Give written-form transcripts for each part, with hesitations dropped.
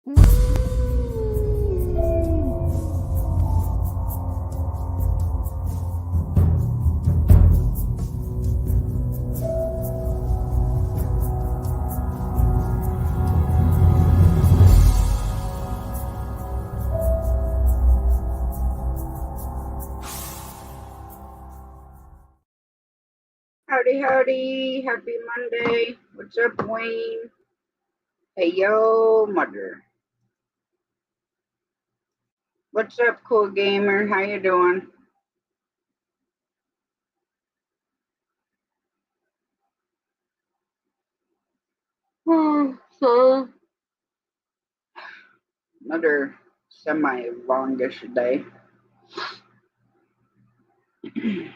Howdy, howdy. Happy Monday. What's up, Wayne? Hey, yo, mother. What's up, cool gamer? How you doing? So, another semi-longish day. And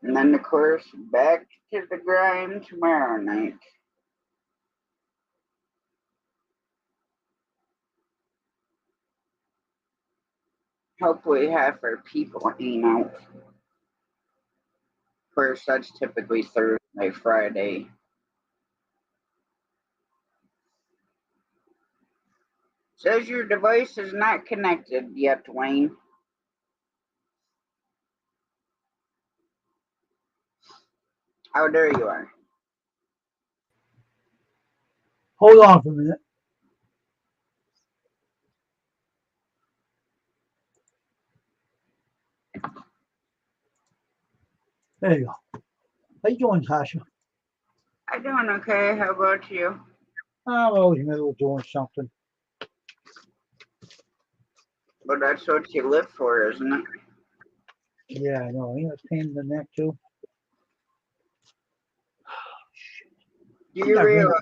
then, of course, back to the grind tomorrow night. Hopefully half our people ain't out. Of course, that's typically Thursday, Friday. Says your device is not connected yet, Wayne. Oh, there you are. Hold on for a minute. There you go. How you doing, Tasha? I'm doing okay. How about you? I'm always in the middle of doing something. But that's what you live for, isn't it? Yeah, I know. Ain't it a pain in the neck, too? Do you realize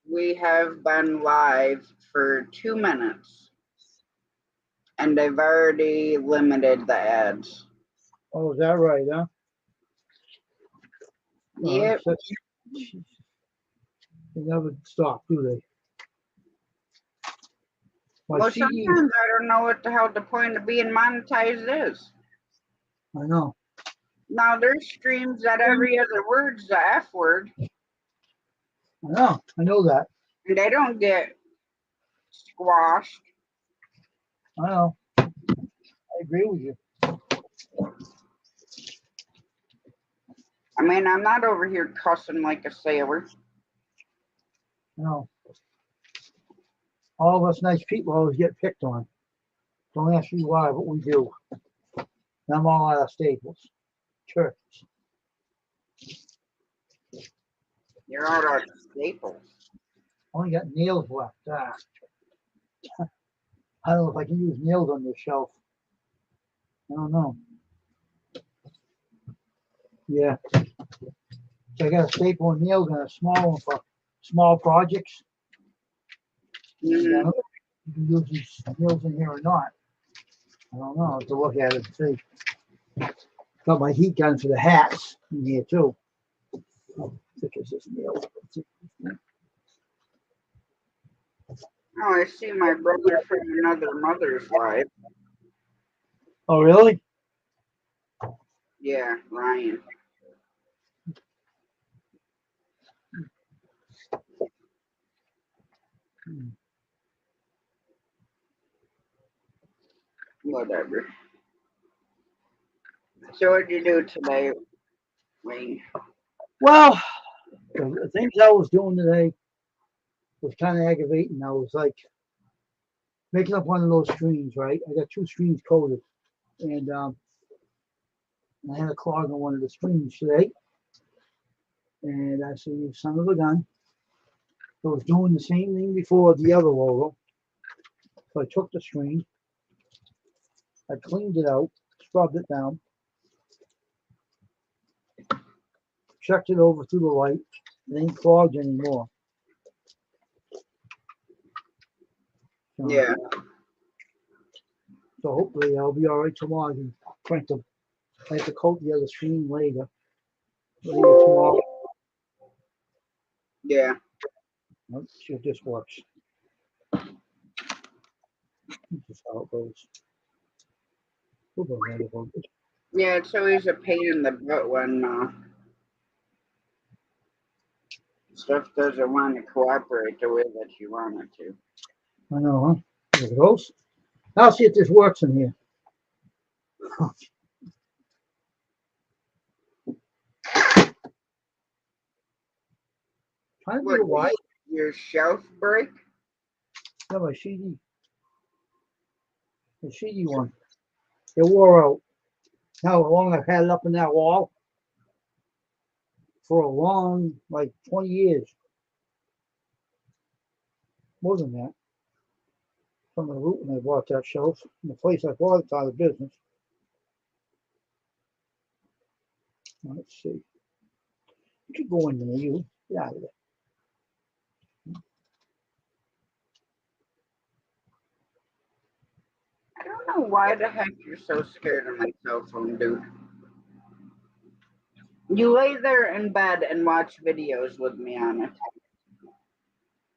we have been live for 2 minutes and they've already limited the ads? Oh, is that right, huh? Yep. They never stop, do they? Well, sometimes I don't know what the hell the point of being monetized is. I know. Now, there's streams that every other word's the F word. I know that. And they don't get squashed. I know. I agree with you. I mean, I'm not over here cussing like a sailor. No. All of us nice people always get picked on. Don't ask me why, but we do. I'm all out of Staples. Church. You're out of Staples. Only got nails left. I don't know if I can use nails on this shelf. I don't know. Yeah. So I got a staple and nails and a small one for small projects. Mm-hmm. You can use these nails in here or not. I don't know. I have to look at it and see. Got my heat gun for the hats in here too. How thick is this nail? Oh, I see my brother from another mother's live. Oh, really? Yeah, Ryan. Whatever. So what'd you do today, Wayne? Well, the things I was doing today was kind of aggravating. I was like making up one of those screens, right? I got 2 screens coated, and I had a clog on one of the screens today. And I said, you son of a gun. I was doing the same thing before the other logo. So I took the screen, I cleaned it out, scrubbed it down, checked it over through the light, it ain't clogged anymore. So, Yeah. So hopefully I'll be all right tomorrow. I can crank the, I have to coat the other screen later tomorrow. Yeah. Let's see if this works. This is how it goes. Yeah, it's always a pain in the butt when Stuff doesn't want to cooperate the way that you want it to. I know, huh? There it goes. I'll see if this works in here. Trying to What, do it wide. your shelf break? Yeah, my CD. The CD one. It wore out. How long I've had it up in that wall? For a long, like 20 years. More than that. From the root when I bought that shelf. And the place I bought it's out of business. Let's see. You could go in there, you. Get out of there. I don't know why the heck you're so scared of my cell phone, dude. You lay there in bed and watch videos with me on it.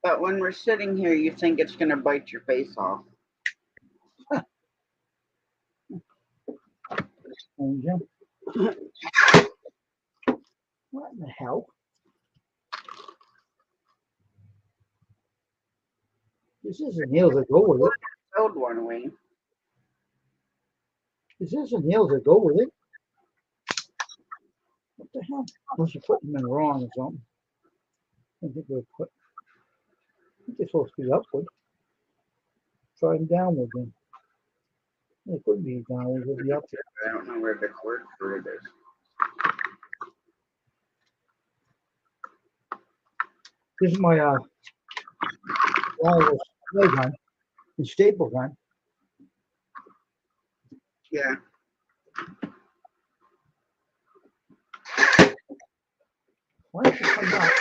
But when we're sitting here, you think it's going to bite your face off. Angel. What in the hell? This isn't nails that go with it. Old one, Wayne. This isn't nails that go with it. What the hell? Unless you put them in wrong or something. I think they're put. I think they're supposed to be upward. Try them downward then. They could be downward, they'll be upward. I don't know where the cord for it is. This is my wireless play gun, the staple gun. Yeah. Why does it come out?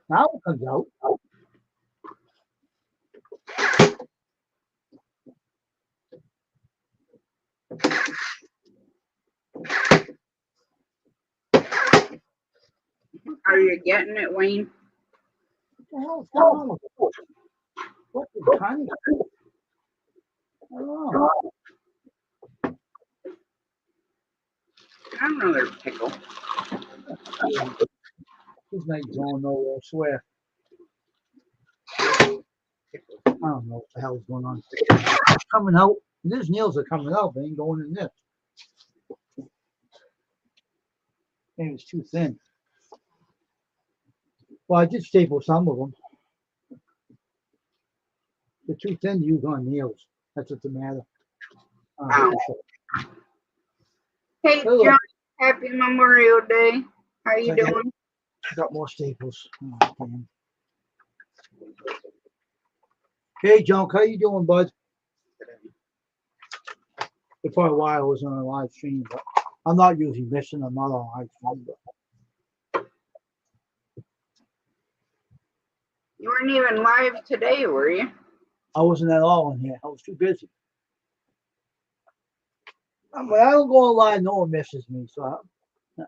Now it comes out. Are you getting it, Wayne? What the hell is going on with it? What the kind of? I don't know. Another pickle. This night's going nowhere, I swear. I don't know what the hell is going on. It's coming out. These nails are coming out, they ain't going in this. Maybe it's too thin. Well, I did staple some of them. They're too thin to use on nails. That's what's the matter. Hey, Hello. John, happy Memorial Day. How you doing? I got more staples. Oh, damn. Hey, Junk, how you doing, bud? For a while I was on a live stream, but I'm not usually missing. I'm not on live stream. But You weren't even live today, were you? I wasn't at all in here. I was too busy. I don't go online. No one misses me, so no.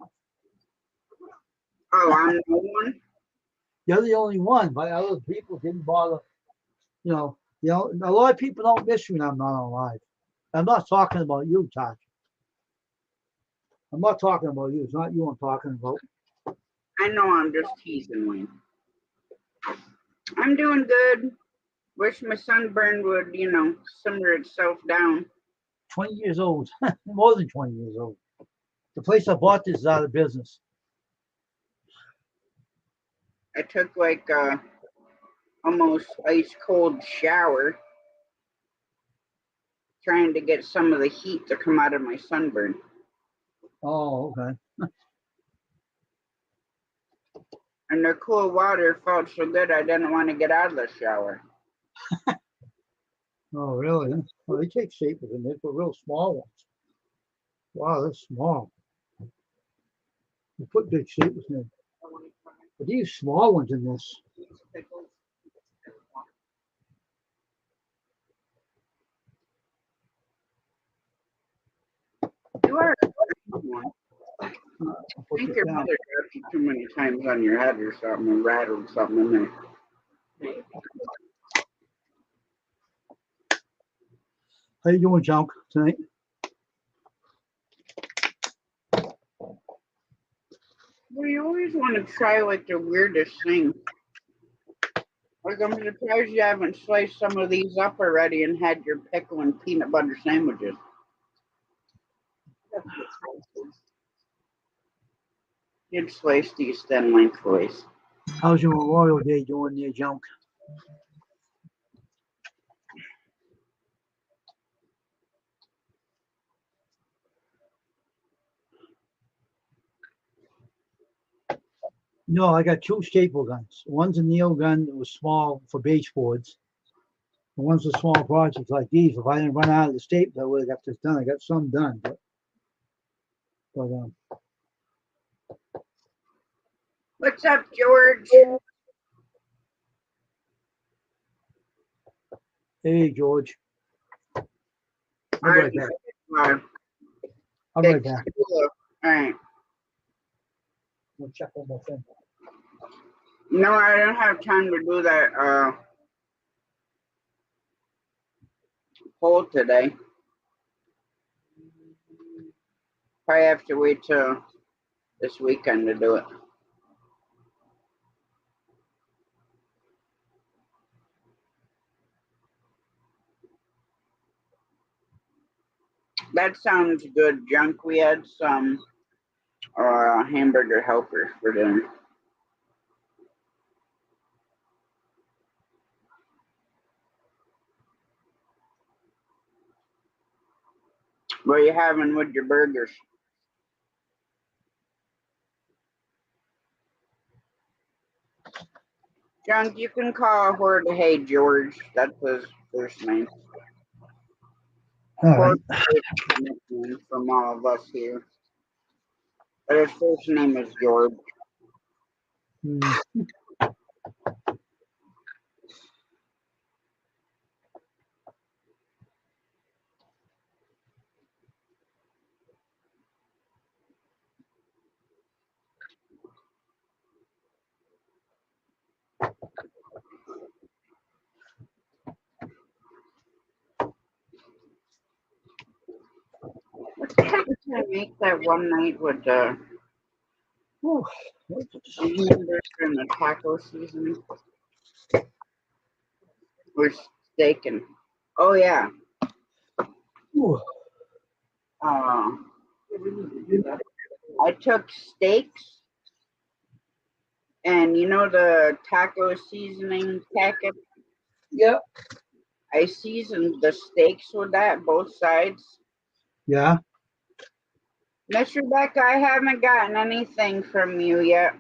Oh, I'm the one? You're the only one, but other people didn't bother. You know, a lot of people don't miss me when I'm not on live. I'm not talking about you, Tasha. I'm not talking about you. It's not you I'm talking about. I know, I'm just teasing, Wayne. I'm doing good. Wish my sunburn would, simmer itself down. 20 years old. More than 20 years old. The place I bought this is out of business. I took like a almost ice cold shower trying to get some of the heat to come out of my sunburn. Oh, okay. And the cool water felt so good I didn't want to get out of the shower. Oh, really? Well, they take staples in this, but real small ones. Wow, they're small. You put big staples in. But these small ones in this. You are a one. I think your mother got you too many times on your head or something and rattled something in there. How you doing, Junk, tonight? Well, you always want to try like the weirdest thing. Like, I'm surprised you haven't sliced some of these up already and had your pickle and peanut butter sandwiches. You'd slice these thin lengthways. How's your Memorial Day doing there, Junk? No, I got two staple guns. One's a nail gun that was small for baseboards. And one's a small project like these. If I didn't run out of the staples, I would have got this done. I got some done, but What's up, George? hey, George. I'll be right back. I'll be right back. All right. We'll check one more thing. No, I don't have time to do that poll today. Probably have to wait till this weekend to do it. That sounds good, Junk. We had some hamburger helper for dinner. What are you having with your burgers? Junk, you can call Horde Hey George. That's his first name. All right. Nickname from all of us here. But his first name is George. What the heck did I make that one night with the hamburger and the taco seasoning? With steak and yeah. I took steaks and you know the taco seasoning packet? Yep. I seasoned the steaks with that, both sides. Yeah. Miss Rebecca, I haven't gotten anything from you yet.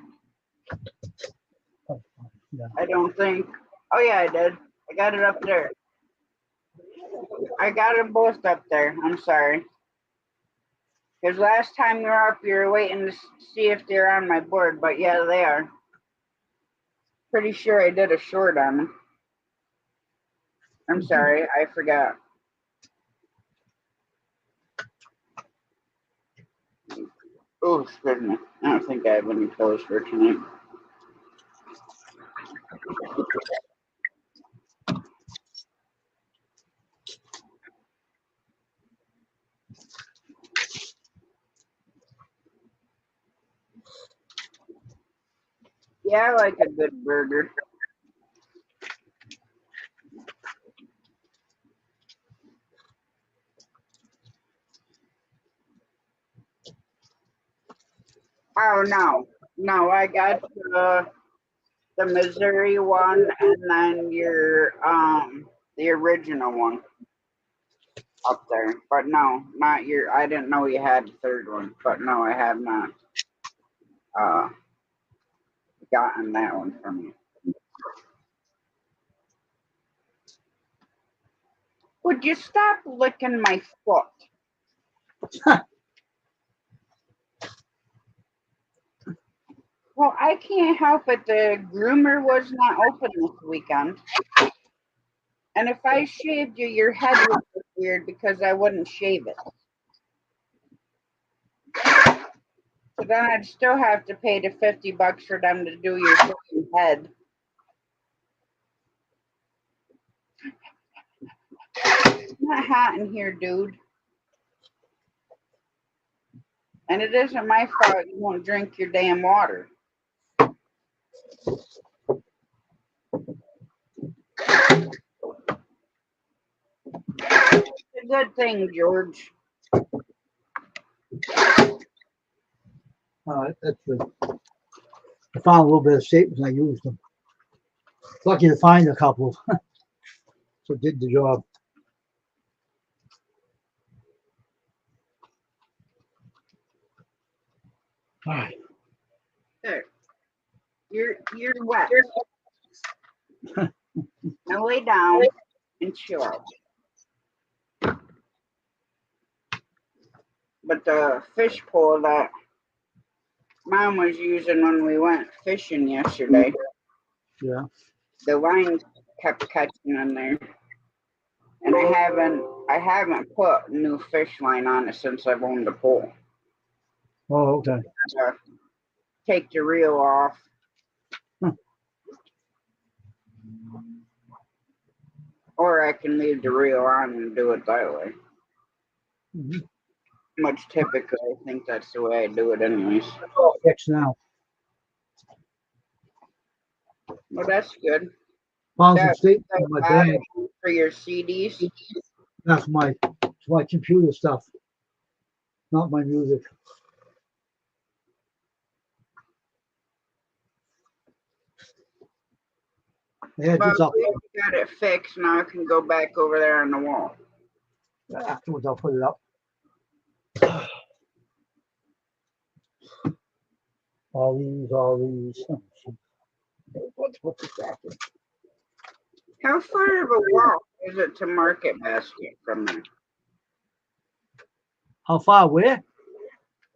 Yeah. I don't think. Oh yeah, I did. I got it up there. I got them both up there. I'm sorry. Because last time you were up, you were waiting to see if they're on my board, but yeah, they are. Pretty sure I did a short on them. I'm sorry, I forgot. Oh, excuse me. I don't think I have any clothes for tonight. Yeah, I like a good burger. Oh no, I got the Missouri one, and then your the original one up there. But no, not your. I didn't know you had the third one, but no, I have not gotten that one from you. Would you stop licking my foot? Well, I can't help it. The groomer was not open this weekend. And if I shaved you, your head would look weird because I wouldn't shave it. So then I'd still have to pay the $50 for them to do your fucking head. It's not hot in here, dude. And it isn't my fault you won't drink your damn water. It's a good thing, George. All right, that's good. I found a little bit of staples and I used them. Lucky to find a couple. So it did the job. All right. There. You're wet. Now lay down and chill out. But the fish pole that Mom was using when we went fishing yesterday, Yeah. the line kept catching in there. And I haven't put new fish line on it since I've owned the pole. Oh, okay. Take the reel off. Or I can leave the reel on and do it that way. Mm-hmm. Much typically, I think that's the way I do it anyways. Oh, fixed now. Well, that's good. Found some That, staples that in my battery bag. for your CDs. That's my computer stuff, not my music. I had But this up we got it fixed. Now I can go back over there on the wall. afterwards. I'll put it up. All these. Let's put this back in. How far of a walk is it to Market Basket from there? How far? Where?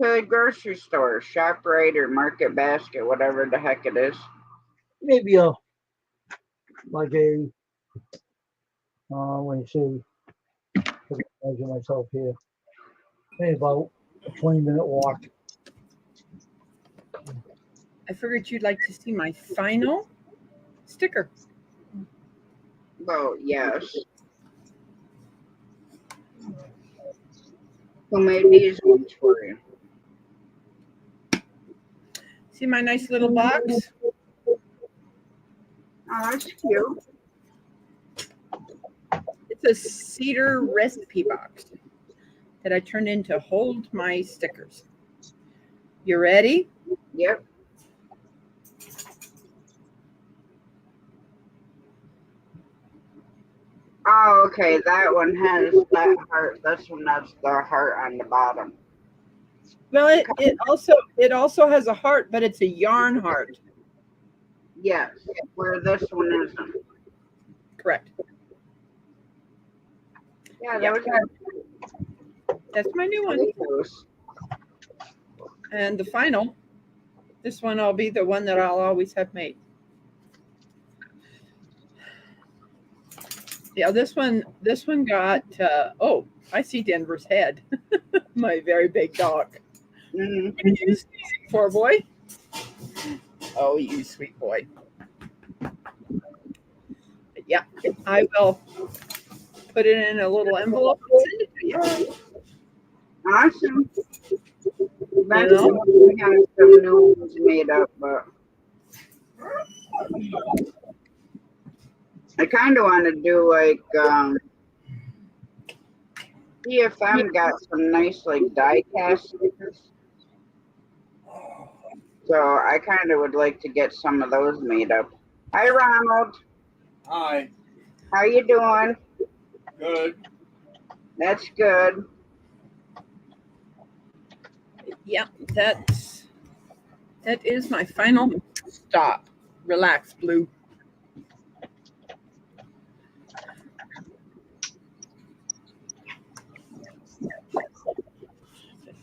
To the grocery store, ShopRite or Market Basket, whatever the heck it is. Maybe like a, let me see. I can measure myself here. Maybe about a 20-minute walk. I figured you'd like to see my final sticker. Well, yes. Who made these ones for you? See my nice little box? Oh, that's cute. It's a cedar recipe box that I turned in to hold my stickers. You ready? Yep. Oh, okay. That one has that heart. This one has the heart on the bottom. Well, it also has a heart, but it's a yarn heart. Yes, where this one isn't. Correct. Yeah, Yep. that was That's my new one. And the final, this one will be the one that I'll always have made. Yeah, this one got, oh, I see Denver's head. My very big dog. Mm-hmm. What are you sneezing for, boy? Oh, you sweet boy. But yeah, I will put it in a little envelope and send it to you. Awesome. Eventually, we have some new ones made up, but I kind of want to do like CFM got some nice like die cast stickers. So I kind of would like to get some of those made up. Hi, Ronald. Hi. How you doing? Good. That's good. Yeah, that is my final stop. Relax, Blue.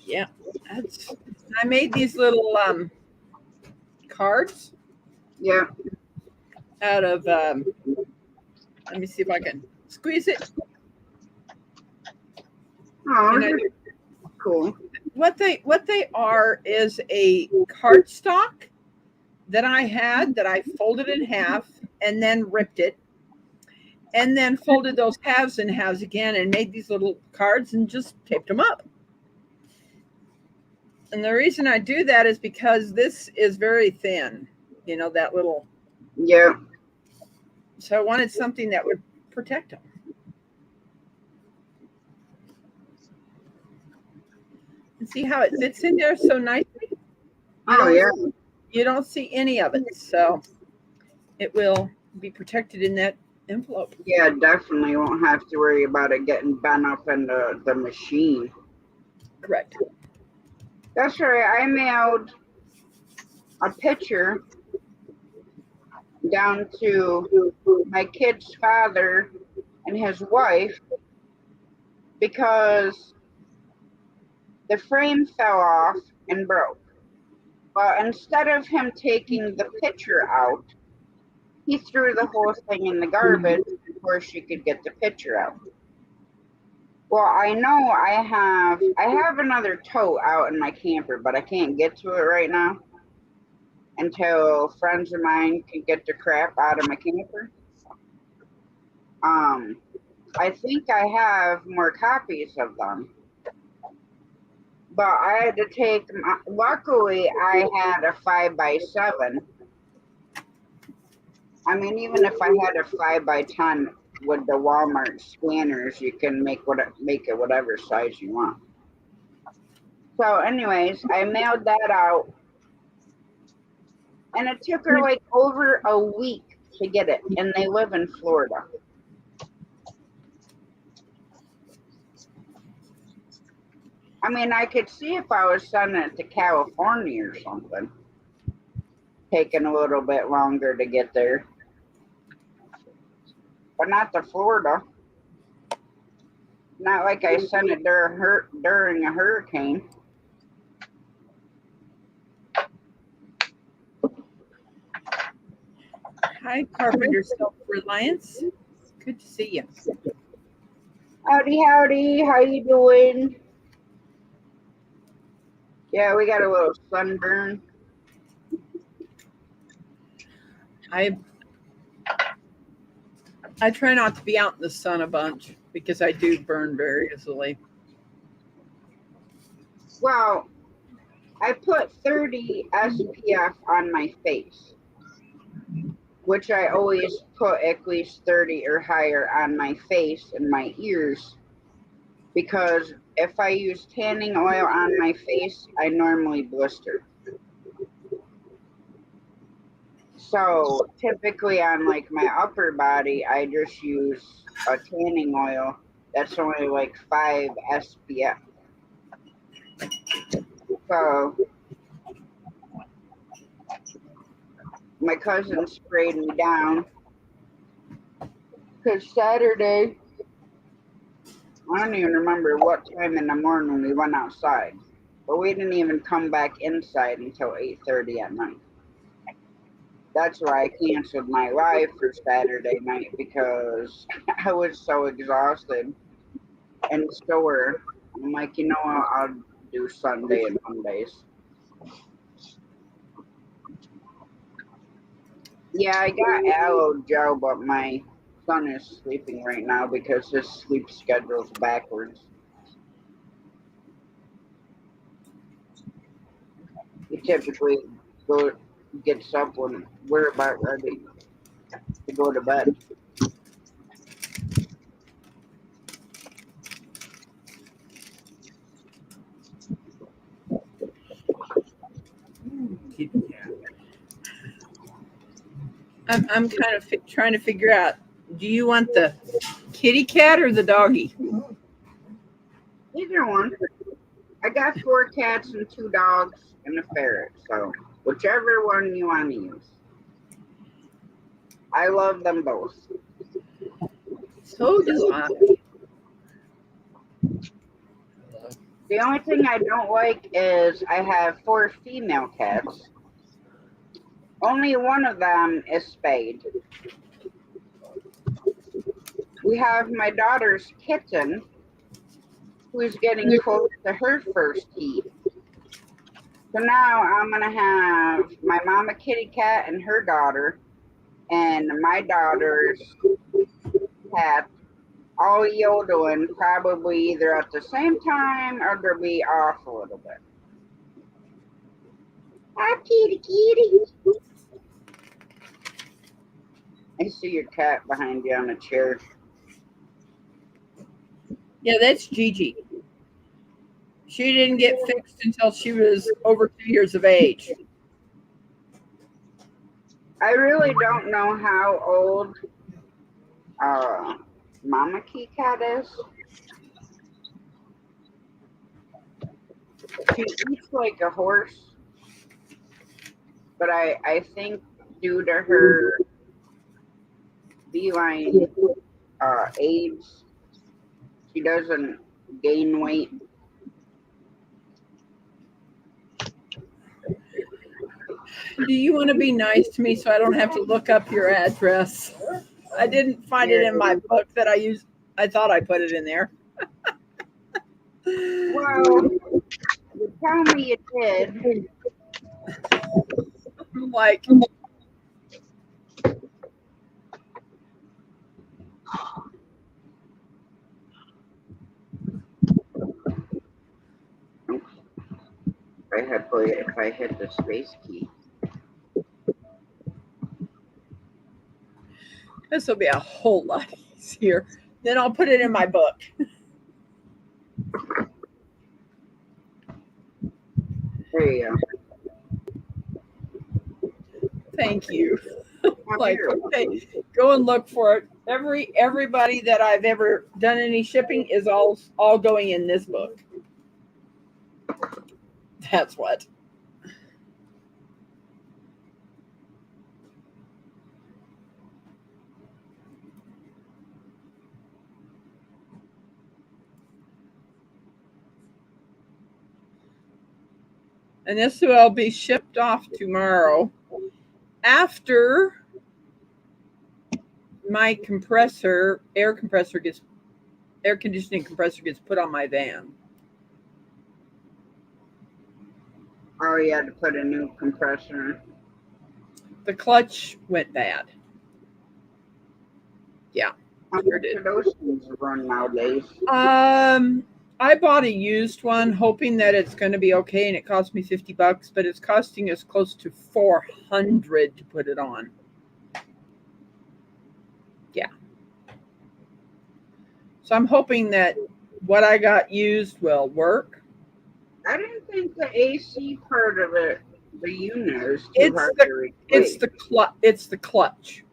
Yeah, I made these little cards. Yeah. Out of let me see if I can squeeze it. Oh, cool. What they are is a cardstock that I had that I folded in half and then ripped it, and then folded those halves in halves again and made these little cards and just taped them up. And the reason I do that is because this is very thin, you know, that little. Yeah. So I wanted something that would protect them. And see how it fits in there so nicely? Oh, yeah. You don't see any of it. So it will be protected in that envelope. Yeah, definitely won't have to worry about it getting bent up in the machine. Correct. That's right. I mailed a picture down to my kid's father and his wife because the frame fell off and broke. But instead of him taking the picture out, he threw the whole thing in the garbage before she could get the picture out. Well, I know I have another tote out in my camper, but I can't get to it right now until friends of mine can get the crap out of my camper. I think I have more copies of them, but I had to take. Luckily, I had a 5x7. I mean, even if I had a 5x10 with the Walmart scanners, you can make it whatever size you want. So, anyways, I mailed that out, and it took her like over a week to get it, and they live in Florida. I mean, I could see if I was sending it to California or something, taking a little bit longer to get there, but not to Florida. Not like I sent it during a hurricane. Hi, Carpenter Self-Reliance. Good to see you. Howdy, howdy. How you doing? Yeah, we got a little sunburn. I try not to be out in the sun a bunch because I do burn very easily. Well, I put 30 SPF on my face, which I always put at least 30 or higher on my face and my ears, because if I use tanning oil on my face, I normally blister. So typically on like my upper body, I just use a tanning oil that's only like 5 SPF. So my cousin sprayed me down because Saturday, I don't even remember what time in the morning we went outside, but we didn't even come back inside until 8:30 at night. That's why I canceled my live for Saturday night, because I was so exhausted and sore. I'm like, you know what, I'll do Sunday and Mondays. Yeah, I got aloe gel, but my son is sleeping right now because his sleep schedule's backwards. He typically gets up when we're about ready to go to bed. I'm kind of trying to figure out, do you want the kitty cat or the doggy? Either one. I got 4 cats and 2 dogs and a ferret, so whichever one you want to use. I love them both. So do I. The only thing I don't like is I have 4 female cats. Only one of them is spayed. We have my daughter's kitten, who's getting close to her first heat. So now I'm going to have my mama kitty cat and her daughter, and my daughter's cat, all yodeling, probably either at the same time or they'll be off a little bit. Hi, kitty, kitty. I see your cat behind you on a chair. Yeah, that's Gigi. She didn't get fixed until she was over 2 years of age. I really don't know how old Mama Key Cat is. She eats like a horse, but I think due to her feline age, she doesn't gain weight. Do you want to be nice to me so I don't have to look up your address? I didn't find it in my book that I used. I thought I put it in there. Well, you tell me you did. I'm like, If I hit the space key. this will be a whole lot easier. Then I'll put it in my book. There you go. Thank you. Oh, Like, here. okay, go and look for it. Everybody that I've ever done any shipping is all going in this book. That's what. And this will be shipped off tomorrow after my air conditioning compressor gets put on my van. Oh, you had to put a new compressor. The clutch went bad. Yeah. How Sure much did. do those things run nowadays? I bought a used one hoping that it's going to be okay, and it cost me $50, but it's costing us close to $400 to put it on. Yeah. So I'm hoping that what I got used will work. I didn't think the AC part of it, the unit, is too hard to replace. It's the clutch.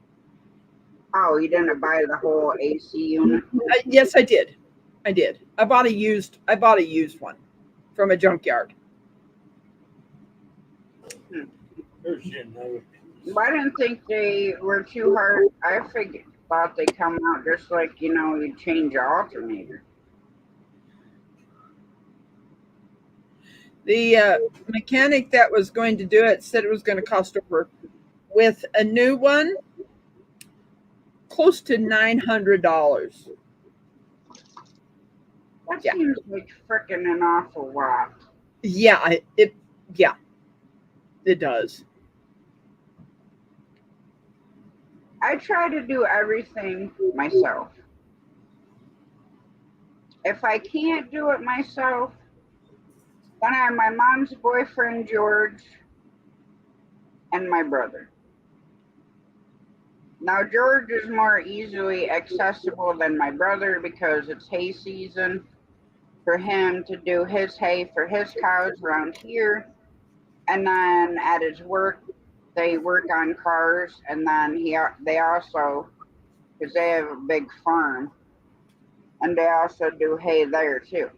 Oh, you didn't buy the whole AC unit? Yes, I did. I bought a used one from a junkyard. I didn't think they were too hard. I thought they come out just like, you change your alternator. The mechanic that was going to do it said it was going to cost over, with a new one, close to $900. That Yeah. seems like frickin' an awful lot. Yeah, it does. I try to do everything myself. If I can't do it myself, then I have my mom's boyfriend, George, and my brother. Now, George is more easily accessible than my brother because it's hay season for him to do his hay for his cows around here. And then at his work, they work on cars. And then they also, because they have a big farm, and they also do hay there too.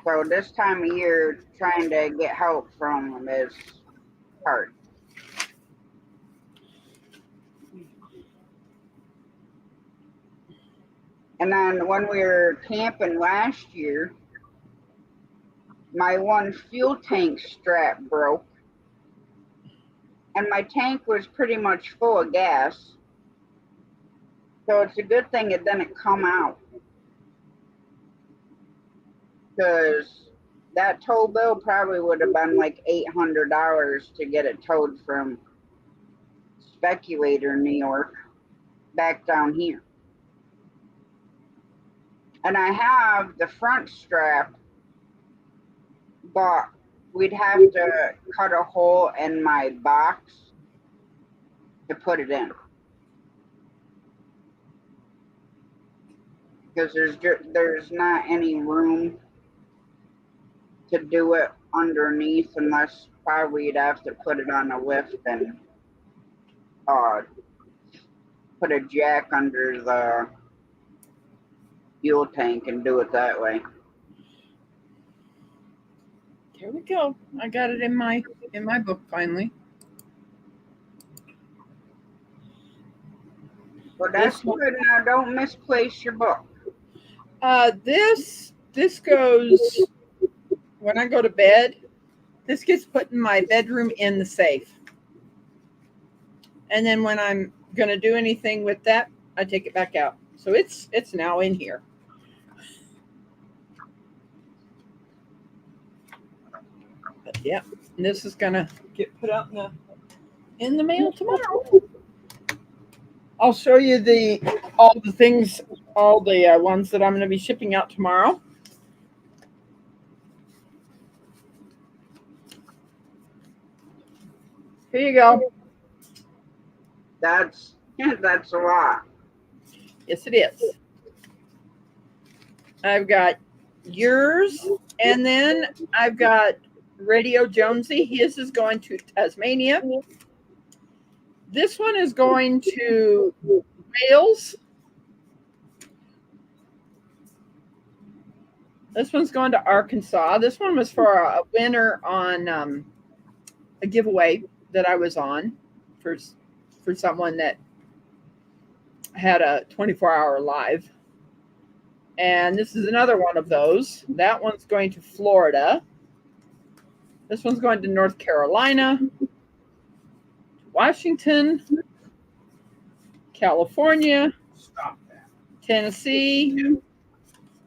So this time of year, trying to get help from them is hard. And then when we were camping last year, my one fuel tank strap broke. And my tank was pretty much full of gas. So it's a good thing it didn't come out. Because that tow bill probably would have been like $800 to get it towed from Speculator, New York, back down here. And I have the front strap bought we'd have to cut a hole in my box to put it in. Because there's not any room to do it underneath unless probably you'd have to put it on a lift and put a jack under the fuel tank and do it that way. Here we go. I got it in my book finally. Well, that's good. Now don't misplace your book. This goes when I go to bed. This gets put in my bedroom in the safe. And then when I'm going to do anything with that, I take it back out. So it's now in here. But yeah, and this is going to get put out in the mail tomorrow. I'll show you all the ones that I'm going to be shipping out tomorrow. Here you go. That's a lot. Yes, it is. I've got yours, and then I've got Radio Jonesy. His is going to Tasmania. This one is going to Wales. This one's going to Arkansas. This one was for a winner on a giveaway that I was on for someone that had a 24-hour live. And this is another one of those. That one's going to Florida. This one's going to North Carolina, Washington, California, Tennessee,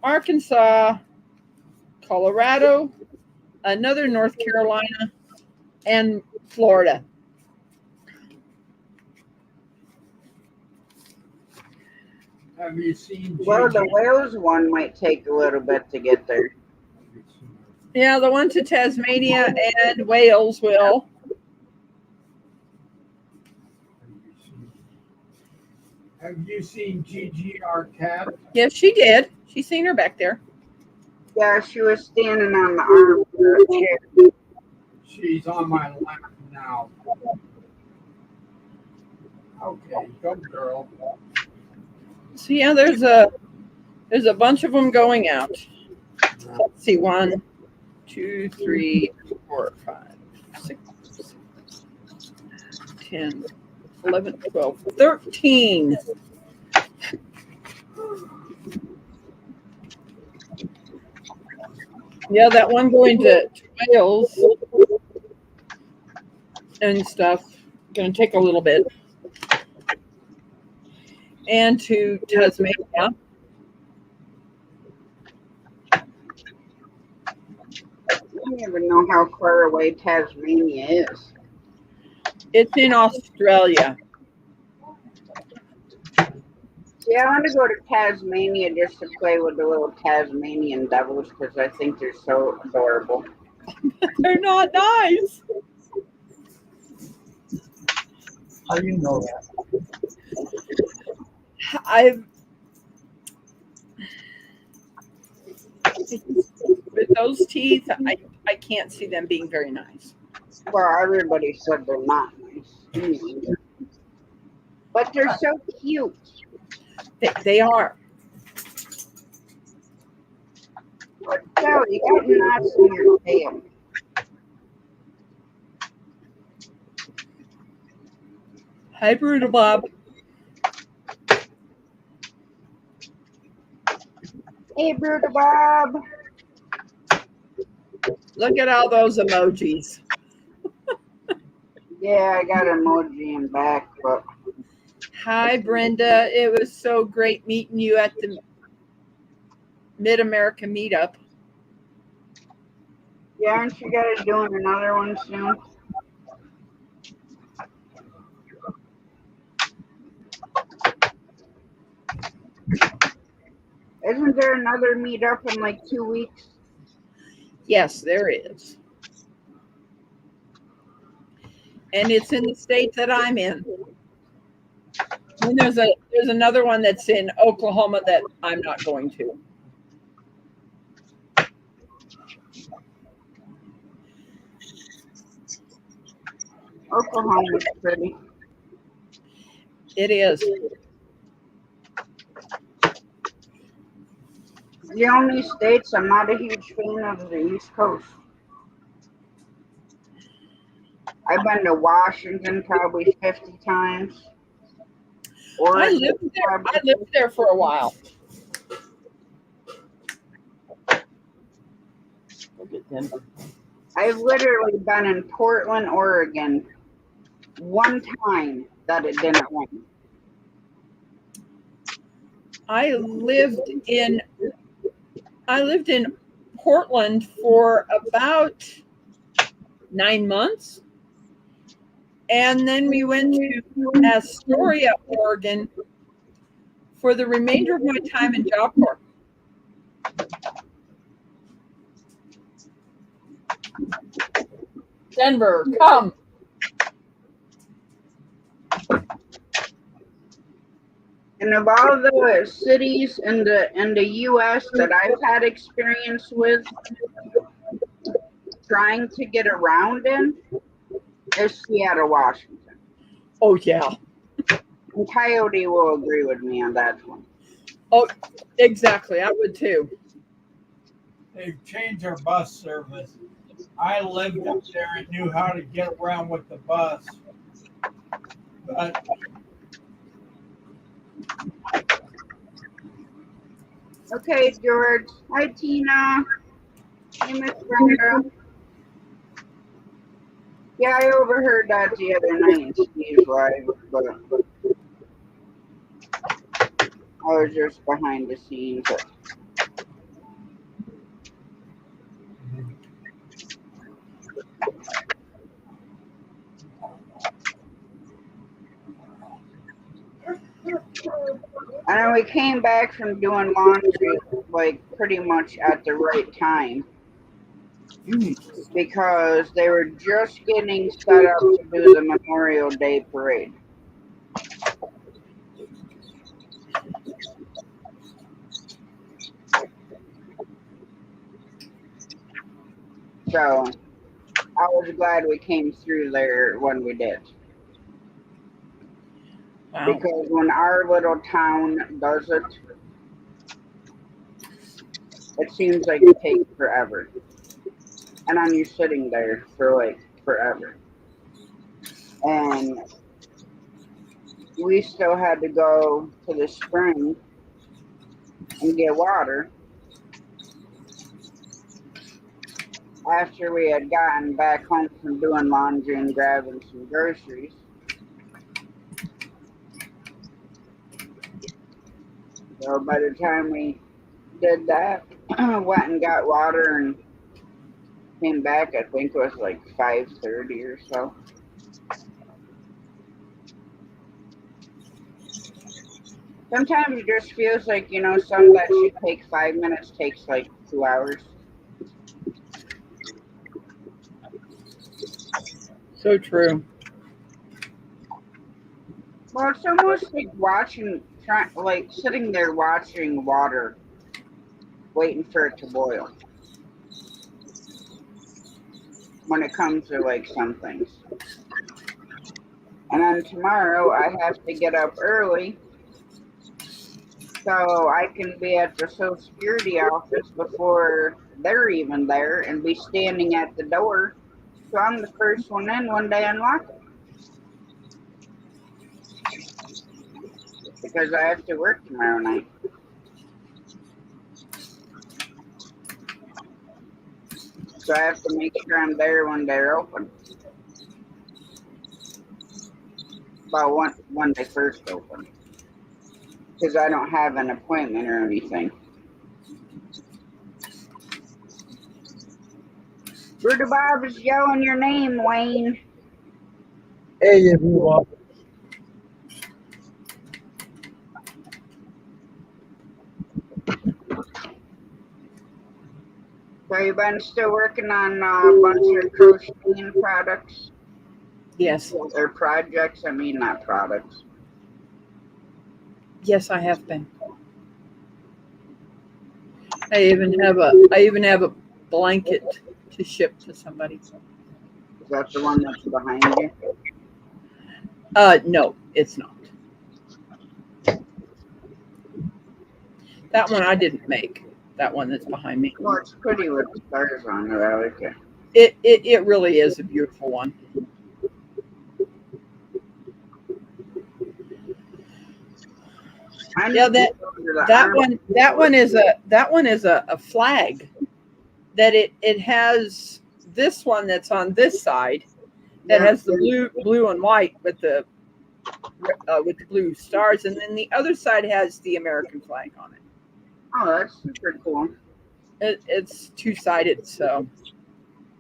Arkansas, Colorado, another North Carolina, and Florida. Have you seen? Well, the Wales one might take a little bit to get there. Yeah, the one to Tasmania and Wales will. Have you seen Gigi, our cat? Yes, she did. She's seen her back there. Yeah, she was standing on the arm of the chair. She's on my lap now. Okay, go girl. So yeah, there's a bunch of them going out. Let's see, 1, 2, 3, 4, 5, 6, 10, 11, 12, 13. Yeah, that one going to Wales and stuff. Going to take a little bit. And to Tasmania. I don't even know how far away Tasmania is. It's in Australia. Yeah, I want to go to Tasmania just to play with the little Tasmanian devils because I think they're so adorable. They're not nice. How do you know that? With those teeth, I can't see them being very nice. Well, everybody said they're not nice. But they're so cute. They are. But Joe, you got knots in your tail. Hi, Brutal Bob. Hey, Brutal Bob. Look at all those emojis. Yeah, I got an emoji in back, but Hi, Brenda. It was so great meeting you at the Mid-America meetup. yeah, aren't you guys doing another one soon? Isn't there another meetup in like 2 weeks? Yes, there is. and it's in the state that I'm in. And there's another one that's in Oklahoma that I'm not going to. Oklahoma's pretty. It is. The only states I'm not a huge fan of is the East Coast. I've been to Washington probably 50 times. I lived there for a while. Look at Denver. I've literally been in Portland, Oregon one time that it didn't rain. I lived in Portland for about 9 months. And then we went to Astoria, Oregon for the remainder of my time in Job Corps. Denver, come. And of all the cities in the U.S. that I've had experience with trying to get around in, is Seattle, Washington. Oh, yeah. And Coyote will agree with me on that one. Oh, exactly. I would too. They've changed their bus service. I lived up there and knew how to get around with the bus. But Okay, George. Hi, Tina. Hey, Miss Brenda. Yeah, I overheard that the other night in Steve's live, but I was just behind the scenes. And then we came back from doing laundry like pretty much at the right time because they were just getting set up to do the Memorial Day parade. So I was glad we came through there when we did. Wow. Because when our little town does it, it seems like it takes forever. And then you're sitting there for like forever. And we still had to go to the spring and get water after we had gotten back home from doing laundry and grabbing some groceries. So by the time we did that, went and got water and came back, I think it was like 5:30 or so. Sometimes it just feels like, you know, something that should take 5 minutes takes like 2 hours. So true. Well, it's almost like like sitting there watching water, waiting for it to boil. When it comes to like some things. And then tomorrow I have to get up early so I can be at the Social Security office before they're even there and be standing at the door. So I'm the first one in when they unlock it. Because I have to work tomorrow night. So I have to make sure I'm there when they're open. Well, when they first open. Because I don't have an appointment or anything. Rudy Bob is yelling your name, Wayne. Hey, everyone. So you've been still working on a bunch of crocheting products? Yes. Or projects, I mean, not products. Yes, I have been. I even have a blanket to ship to somebody. Is that the one that's behind you? No, it's not. That one I didn't make. That one that's behind me. Well, it's pretty with stars on it. I like it. It really is a beautiful one. Yeah, that one is a flag. That it has this one that's on this side that has the blue and white with the blue stars, and then the other side has the American flag on it. Oh, that's super cool. It's two-sided, so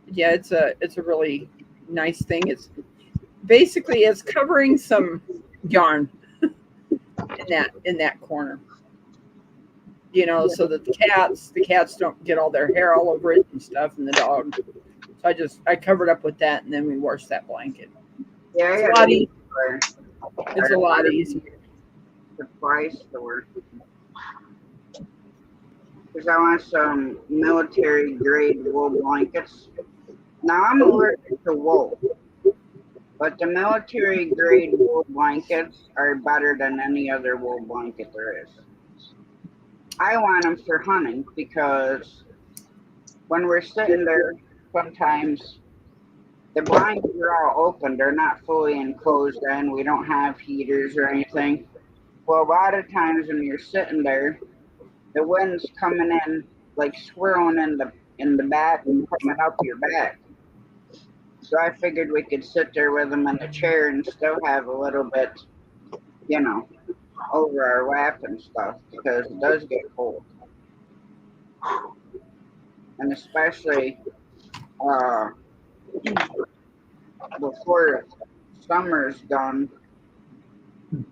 yeah, it's a really nice thing. It's basically it's covering some yarn in that corner, you know, so that the cats don't get all their hair all over it and stuff, and the dog. So I covered up with that, and then we washed that blanket. Yeah, it's a lot easier. It's a lot easier. Supply store. Because I want some military grade wool blankets. Now I'm allergic to wool, but the military grade wool blankets are better than any other wool blanket there is. I want them for hunting because when we're sitting there, sometimes the blinds are all open. They're not fully enclosed in. We don't have heaters or anything. Well, a lot of times when you're sitting there, the wind's coming in, like swirling in the back and coming up your back. So I figured we could sit there with them in the chair and still have a little bit, you know, over our lap and stuff because it does get cold. And especially before summer's done,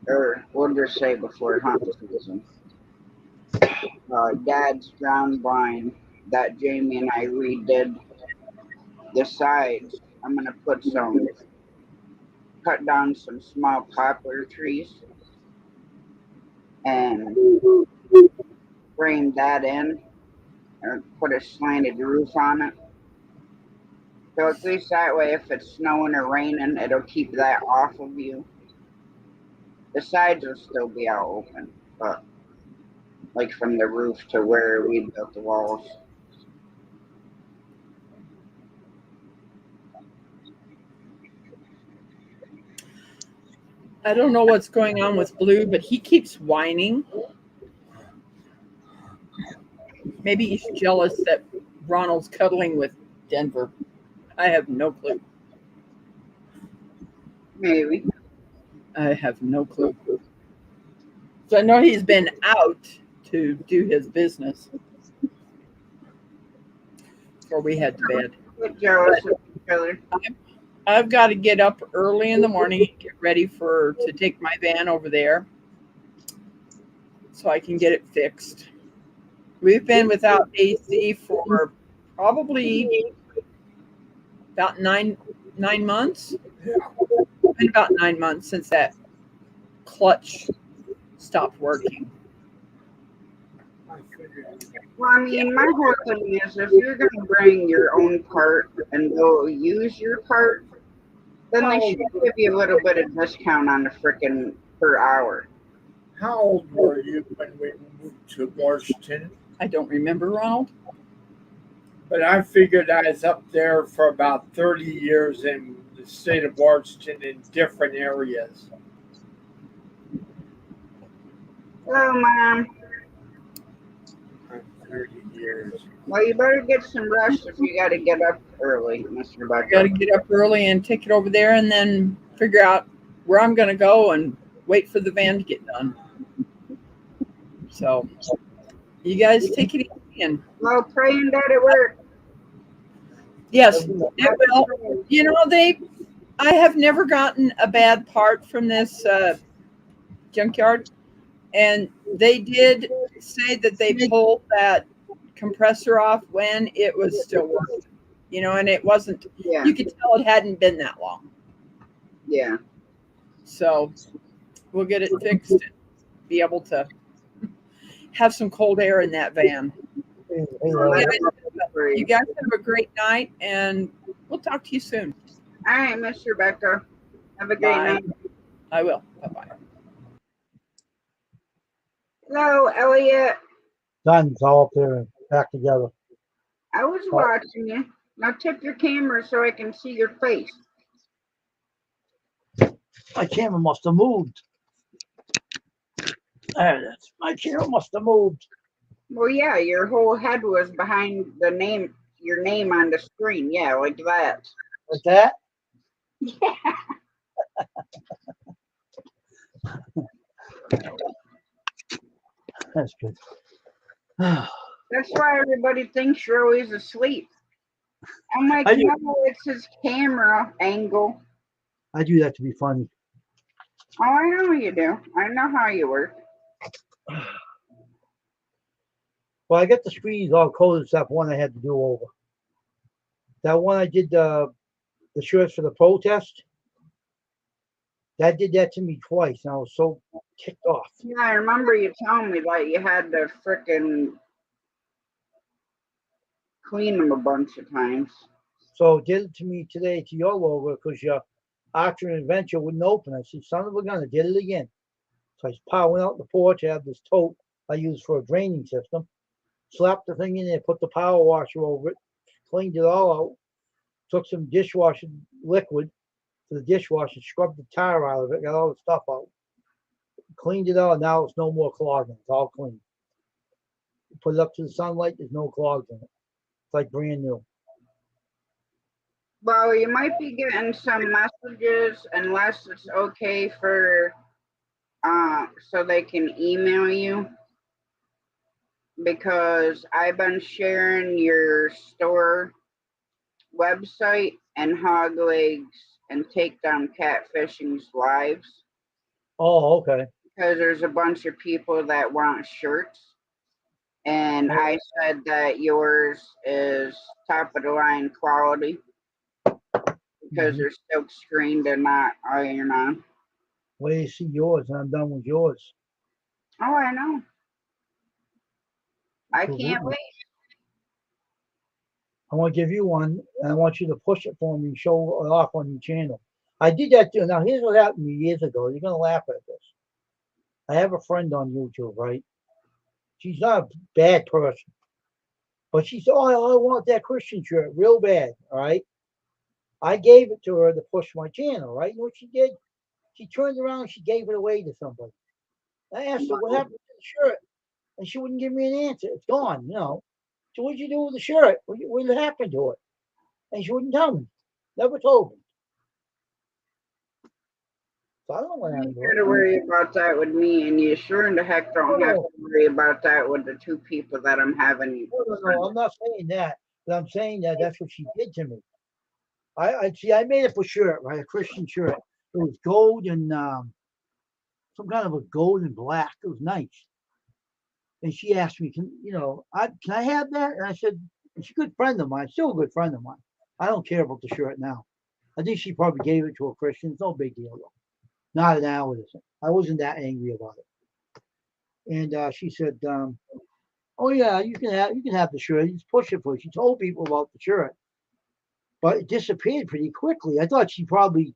or we'll just say before hunting season. Dad's ground blind that Jamie and I redid the sides. I'm gonna cut down some small poplar trees and frame that in or put a slanted roof on it. So at least that way if it's snowing or raining, it'll keep that off of you. The sides will still be out open, but like from the roof to where we built the walls. I don't know what's going on with Blue, but he keeps whining. Maybe he's jealous that Ronald's cuddling with Denver. I have no clue. Maybe. I have no clue. So I know he's been out to do his business before we head to bed. Get jealous of each other. I've got to get up early in the morning and get ready to take my van over there so I can get it fixed. We've been without AC for probably about nine months. It's been about 9 months since that clutch stopped working. Well, I mean, my whole thing is if you're going to bring your own part and they'll use your part, then they should give you a little bit of discount on the frickin' per hour. How old were you when we moved to Washington? I don't remember, Ronald. But I figured I was up there for about 30 years in the state of Washington in different areas. Hello, Mom. 30 years. Well, you better get some rest if you got to get up early, Mr. Bucket. I got to get up early and take it over there and then figure out where I'm going to go and wait for the van to get done. So, you guys take it easy. Well, praying that it works. Yes, it will. You know, I have never gotten a bad part from this junkyard. And they did say that they pulled that compressor off when it was still working, you know, and it wasn't, you could tell it hadn't been that long. Yeah. So we'll get it fixed and be able to have some cold air in that van. Hey, Well, You Larry. guys, that's great. you guys have a great night, and we'll talk to you soon. All right, Miss Rebecca. Have a great Bye. night. I will. Bye-bye. Hello, Elliot. Done. It's all up there and back together. I was watching you. Now tip your camera so I can see your face. My camera must have moved. There it is. My camera must have moved. Well, yeah, your whole head was behind the name, your name on the screen. Yeah, like that. Like that? That's good. That's why everybody thinks you're always asleep. I'm like, I do. no, it's his camera angle. I do that to be funny. Oh, I know you do. I know how you work. Well, I got the screens all coded except one I had to do over. That one I did the shirts for the protest. That did that to me twice, and I was so ticked off. Yeah, I remember you telling me that you had to frickin' clean them a bunch of times. So it did it to me today to your logo because your Archer and Adventure wouldn't open. I said, son of a gun, I did it again. So I just went out the porch. I have this tote I use for a draining system. Slapped the thing in there, put the power washer over it, cleaned it all out, took some dishwasher liquid for the dishwasher, scrubbed the tar out of it, got all the stuff out, cleaned it out. Now it's no more clogging. It's all clean. Put it up to the sunlight. There's no clogs in it. It's like brand new. Well, you might be getting some messages unless it's okay for so they can email you, because I've been sharing your store website and hog legs and takedown catfishing's lives, Oh, okay. because there's a bunch of people that want shirts, and Oh. I said that yours is top of the line quality because they're silk screened and not iron on. Wait till you see yours, and I'm done with yours. Oh, I know. I Cool. can't wait. I want to give you one, and I want you to push it for me and show it off on your channel. I did that too. Now, here's what happened to me years ago. You're going to laugh at this. I have a friend on YouTube, right? She's not a bad person, but she said, oh, I want that Christian shirt real bad, all right? I gave it to her to push my channel, right? You know what she did? She turned around and she gave it away to somebody. I asked her, what happened to the shirt? And she wouldn't give me an answer. It's gone, you know. So what'd you do with the shirt? What happened to it? And she wouldn't tell me. Never told me. So I don't know what You happened to got it. to worry about that with me, and you sure in the heck don't have to worry about that with the two people that I'm having. No, I'm not saying that. But I'm saying that that's what she did to me. I see. I made up a shirt, right? A Christian shirt. It was gold and some kind of a gold and black. It was nice. And she asked me, can I have that? And I said, she's a good friend of mine, still a good friend of mine. I don't care about the shirt now. I think she probably gave it to a Christian. It's no big deal though. Not an hour. I wasn't that angry about it. And she said, "Oh yeah, you can have the shirt. You just push it for her." She told people about the shirt, but it disappeared pretty quickly. I thought she probably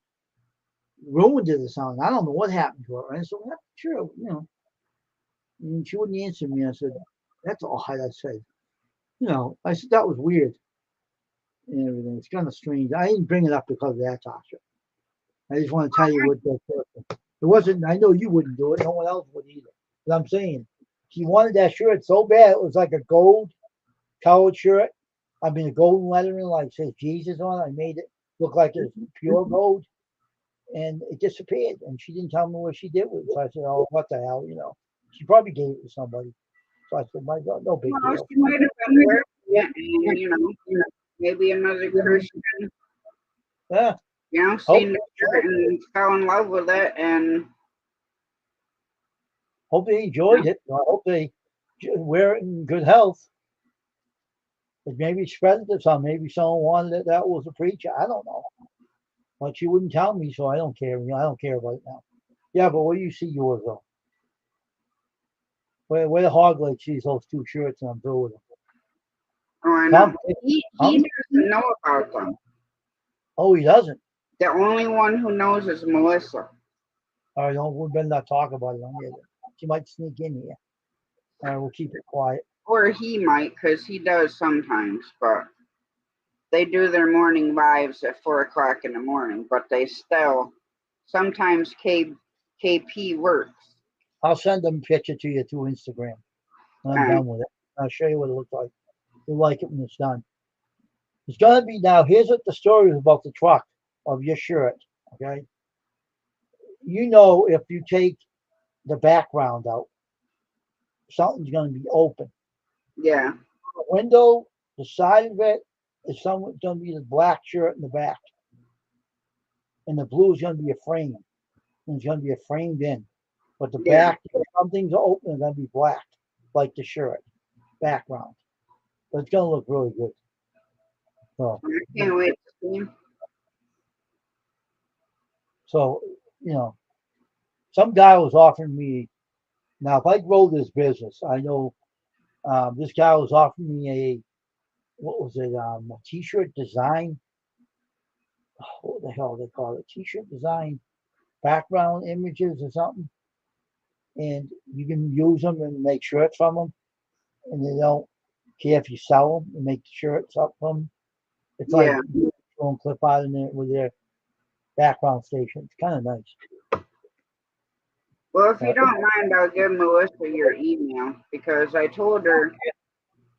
ruined it or something. I don't know what happened to her. And so, yeah, sure, and she wouldn't answer me. I said, "That's odd." I said, I said that was weird and everything. It's kind of strange. I didn't bring it up because of that, Tasha. I just want to tell you what it wasn't. I know you wouldn't do it. No one else would either. But I'm saying she wanted that shirt so bad. It was like a gold colored shirt. I mean, a golden lettering, like says Jesus on it. I made it look like it was pure gold, and it disappeared. And she didn't tell me what she did with it. So I said, "Oh, what the hell?" She probably gave it to somebody. So I said, "My God, no big Well, deal." she might have been wearing it, and maybe another Christian, Yeah. seen the shirt and fell in love with it, and Hope they enjoyed it. I hope they wear it in good health. But maybe spread it to some. Maybe someone wanted it that was a preacher. I don't know. But she wouldn't tell me, so I don't care. You know, I don't care about it now. Yeah, but where do you see yours though? Where the hog leg sees those two shirts and I'm through with them. Oh, I Tom, know. He Tom? doesn't know about them. Oh, he doesn't. The only one who knows is Melissa. All right, we better not talk about it on here. She might sneak in here. All right, we'll keep it quiet. Or he might, because he does sometimes, but they do their morning lives at 4 o'clock in the morning, but they still, sometimes KP works. I'll send them a picture to you through Instagram when I'm done with it. I'll show you what it looks like. You'll like it when it's done. It's going to be now. Here's what the story is about the truck of your shirt. Okay. You know, if you take the background out, something's going to be open. Yeah. The window, the side of it, is going to be the black shirt in the back. And the blue is going to be a frame. And it's going to be a framed in. But the back, some things are open and going to be black, like the shirt background. But it's going to look really good. So, I can't wait to see him. So, you know, some guy was offering me, now if I grow this business, I know this guy was offering me a t-shirt design. What the hell they call it? T-shirt design, background images or something. And you can use them and make shirts from them. And they don't care if you sell them and make shirts up from them. It's like throwing clip out in there with their background station. It's kind of nice. Well, if you don't mind, I'll give Melissa your email, because I told her,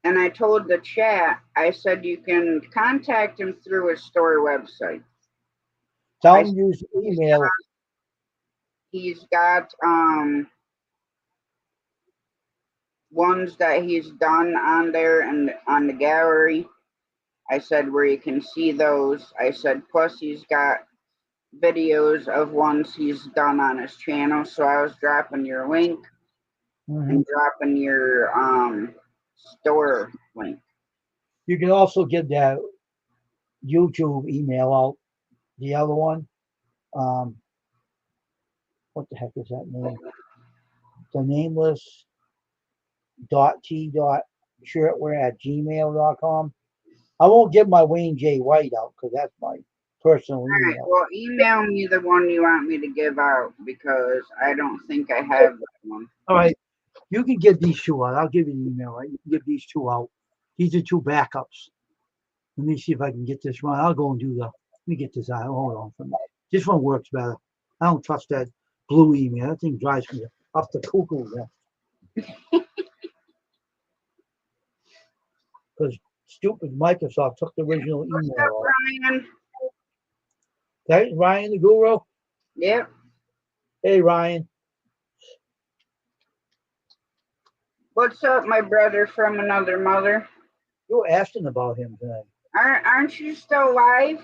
and I told the chat, I said you can contact him through his store website. Tell him use email. He's got ones that he's done on there and on the gallery. I said where you can see those. I said plus he's got videos of ones he's done on his channel. So I was dropping your link and dropping your store link. You can also get that YouTube email out. The other one, what the heck is that name? The nameless .t.shirtwear@gmail.com. I won't give my Wayne J. White out because that's my personal email. All right, well, email me the one you want me to give out, because I don't think I have that one. All right. You can give these two out. I'll give you the email. Right? You can give these two out. These are two backups. Let me see if I can get this one. I'll go and do the. Let me get this out. Hold on for a minute. This one works better. I don't trust that blue email. That thing drives me up the cuckoo. Because stupid Microsoft took the original email. What's up, Ryan? That is Ryan the Guru? Yep. Hey, Ryan. What's up, my brother from another mother? You were asking about him tonight. Aren't you still live?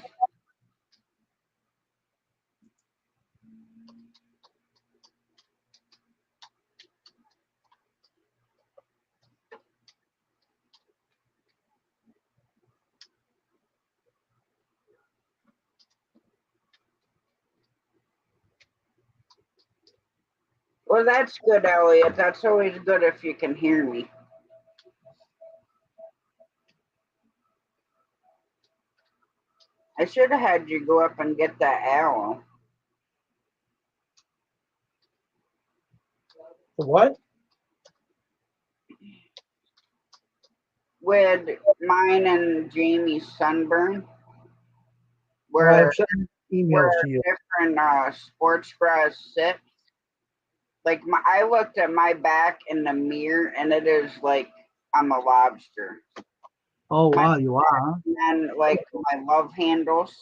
Well, that's good, Elliot. That's always good if you can hear me. I should have had you go up and get that aloe. The what? With mine and Jamie's sunburn. I'm sending emails to you. Different sports bras sit. Like I looked at my back in the mirror, and it is like I'm a lobster. Oh wow, you are, huh? And then like my love handles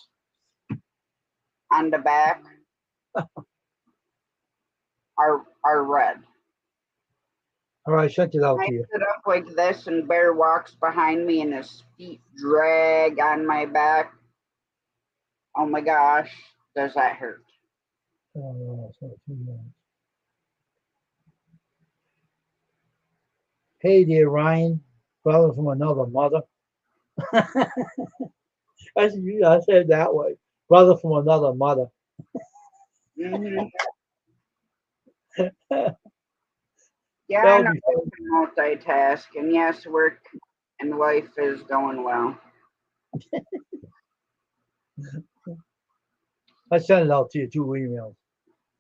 on the back are red. All right, I sent it out to you. I sit up like this, and Bear walks behind me, and his feet drag on my back. Oh my gosh, does that hurt? Hey there, Ryan, brother from another mother. I said it that way. brother from another mother. hmm That Yeah, I would know be I fun. can multitask, and yes, work and life is going well. I sent it out to you, 2 emails.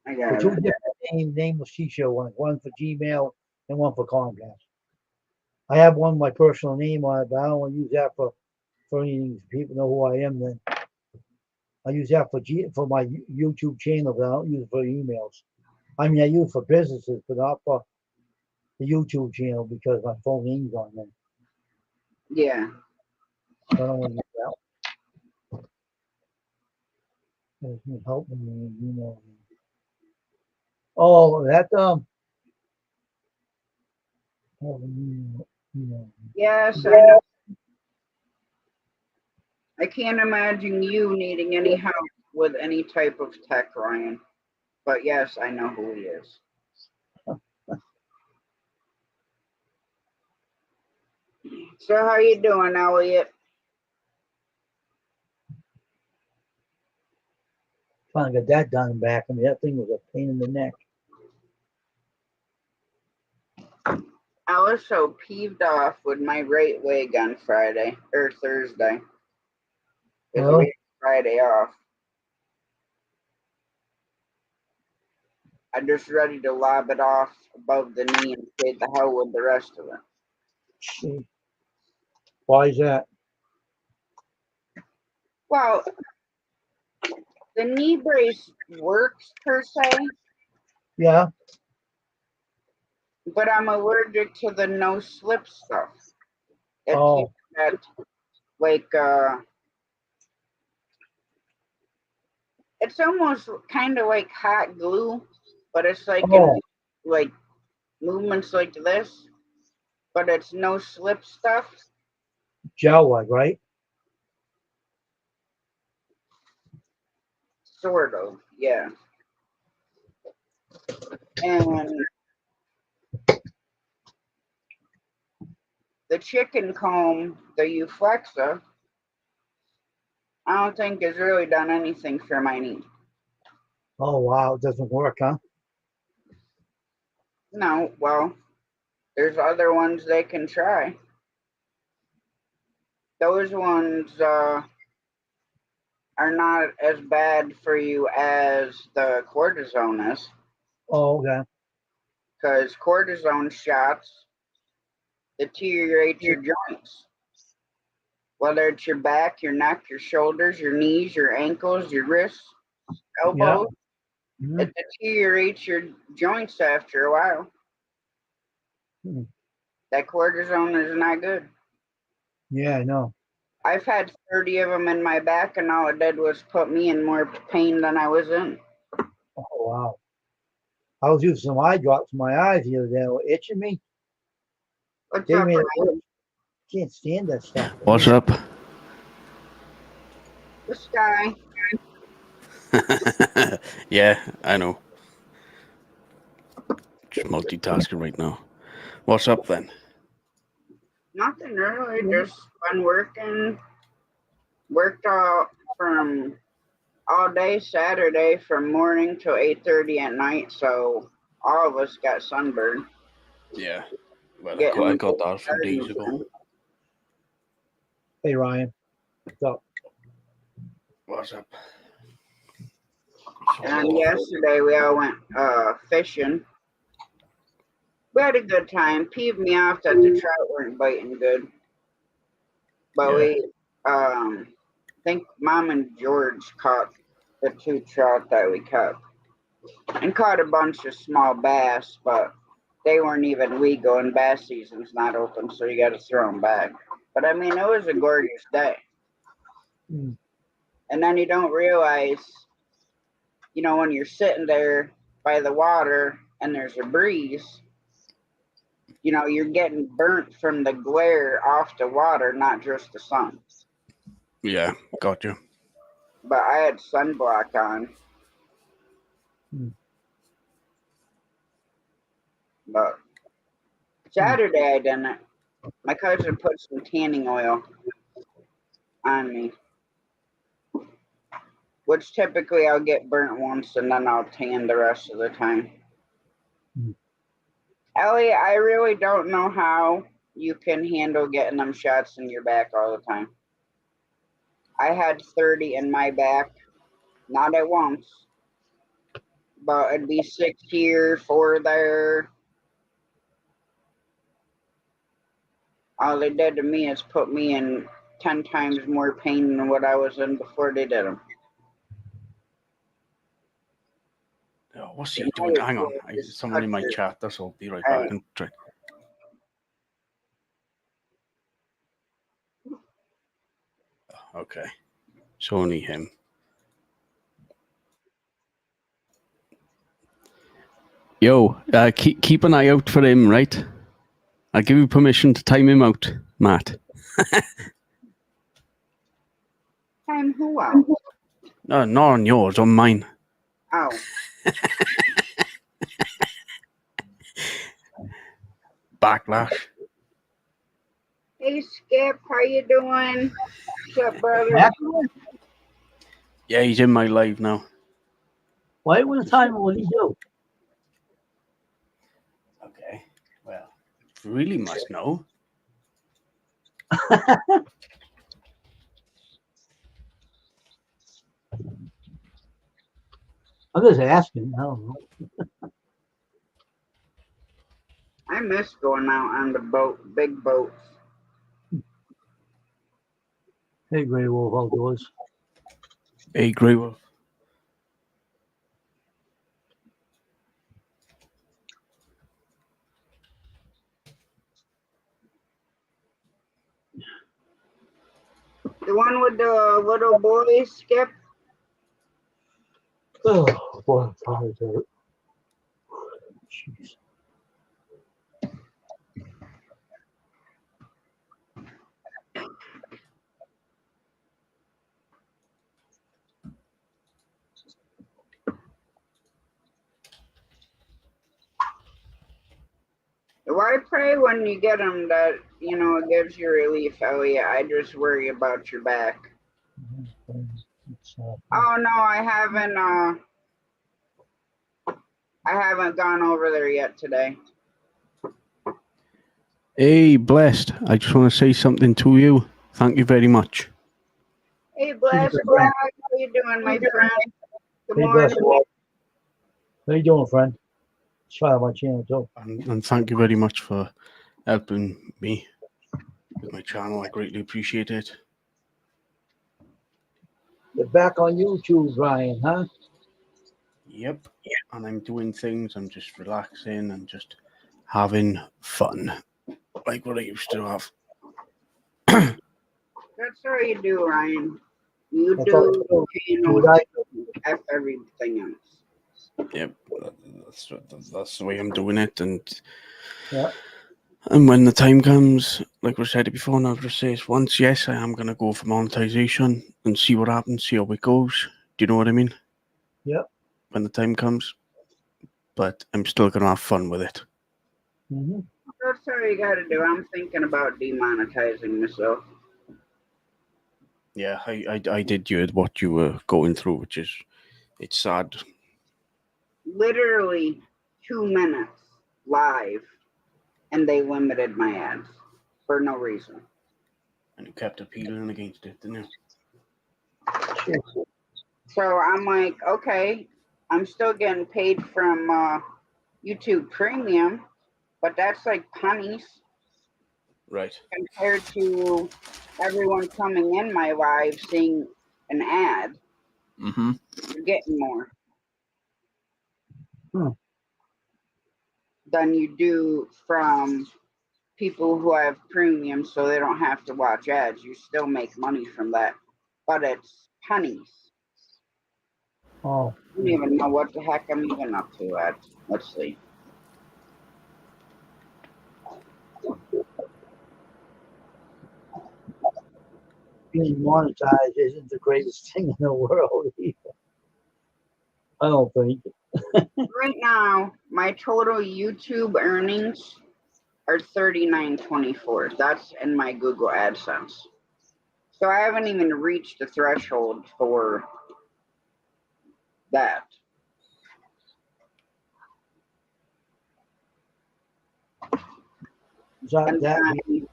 I For got two it. different nameless t-shirt ones, one for Gmail and one for Comcast. I have one with my personal name on it, but I don't want to use that for anything. People know who I am then. I use that for my YouTube channel, but I don't use it for emails. I mean, I use it for businesses, but not for the YouTube channel because my phone name's on there. Yeah. So I don't want to use that. There's no help me, you know. Oh, that oh, you know. Yes, I know. I can't imagine you needing any help with any type of tech, Ryan. But yes, I know who he is. So how you doing, Elliot? Finally got that done back. I mean, that thing was a pain in the neck. I was so peeved off with my right wig on Friday or Thursday. Because we Well, had Friday off. I'm just ready to lob it off above the knee and say the hell with the rest of it. see, why is that? Well, the knee brace works per se, Yeah. but I'm allergic to the no slip stuff. It keeps Oh, that like it's almost kind of like hot glue, but it's like in oh, like movements like this, but it's no slip stuff. gel like, right? Sort of, yeah. And the chicken comb, the Euflexa, I don't think has really done anything for my knee. Oh, wow, it doesn't work, huh? No, well, there's other ones they can try. Those ones are not as bad for you as the cortisone is, Oh, okay. because cortisone shots deteriorate your joints, whether it's your back, your neck, your shoulders, your knees, your ankles, your wrists, Yeah. elbows. Mhm. It deteriorates your joints after a while. Hmm. That cortisone is not good. Yeah, I know. I've had 30 of them in my back, and all it did was put me in more pain than I was in. Oh, wow. I was using some eye drops in my eyes the other day. They were itching me. What's They up, made it Ryan? worse. Can't stand that stuff. What's up? This guy. Yeah, I know. Just multitasking right now. What's up then? Nothing really, just been working. Worked all from all day Saturday from morning till 8:30 at night, so all of us got sunburned. Yeah. Well, I Getting got that a few days gardens ago. in. Hey, Ryan. What's up? What's up? And yesterday we all went fishing. We had a good time. Peeved me off that the trout weren't biting good. But Yeah. we think Mom and George caught the two trout that we caught. And caught a bunch of small bass, but they weren't even legal and bass season's not open, so you gotta throw them back. But I mean, it was a gorgeous day. Hmm. And then you don't realize, when you're sitting there by the water and there's a breeze, you're getting burnt from the glare off the water, not just the sun. Yeah, got you. But I had sunblock on. Hmm. But Saturday I didn't. My cousin put some tanning oil on me. which typically I'll get burnt once and then I'll tan the rest of the time. Hmm. Ellie, I really don't know how you can handle getting them shots in your back all the time. I had 30 in my back, not at once, but it'd be 6 here, 4 there. All they did to me is put me in 10 times more pain than what I was in before they did them. Oh, what's he doing? Hang on. Someone in my chat. That's all. Be right back and try. Okay. It's only him. Yo, keep an eye out for him, right? I'll give you permission to time him out, Matt. Time who out? No, not on yours, on mine. Oh. Backlash. Hey Skip, how you doing? What's up, brother? Yeah, he's in my live now. Why would the time what he do? Okay. Well, really must know. I'm just asking. I don't know. I miss going out on the boat, big boats. Hey, Grey Wolf Outdoors. Hey, Grey Wolf. The one with the little boy, Skip? Oh, boy, I'm tired. Jeez. Why pray when you get them that, you know, it gives you relief, Elliot? I just worry about your back. Oh, no, I haven't gone over there yet today. Hey, Blessed. I just want to say something to you. Thank you very much. Hey, Blessed, how you doing, my friend? Good morning. How you doing, friend? Try on my channel too. And thank you very much for helping me with my channel. I greatly appreciate it. You're back on YouTube, Ryan, huh? Yep. And I'm doing things. I'm just relaxing and just having fun, like what I used to have. That's how you do, Ryan. You do, you know, F everything else. Yep. That's the way I'm doing it. And yeah. And when the time comes, like we said it before, and I'll just say it once, yes, I am going to go for monetization and see what happens, see how it goes. Do you know what I mean? Yep. When the time comes. But I'm still going to have fun with it. Mm-hmm. That's how you got to do. I'm thinking about demonetizing myself. Yeah, I did hear what you were going through, which is, it's sad. Literally 2 minutes live, and they limited my ads for no reason. And you kept appealing against it, didn't you? So I'm like, okay, I'm still getting paid from YouTube Premium, but that's like pennies. Right. Compared to everyone coming in my live seeing an ad. Mm-hmm. You're getting more. Than you do from people who have premium, so they don't have to watch ads. You still make money from that, but it's pennies. Oh. I don't even know what the heck I'm even up to at. Let's see. Being monetized isn't the greatest thing in the world either. I don't think. Right now, my total YouTube earnings are $39.24. That's in my Google AdSense. So I haven't even reached the threshold for that. It's not And that. then,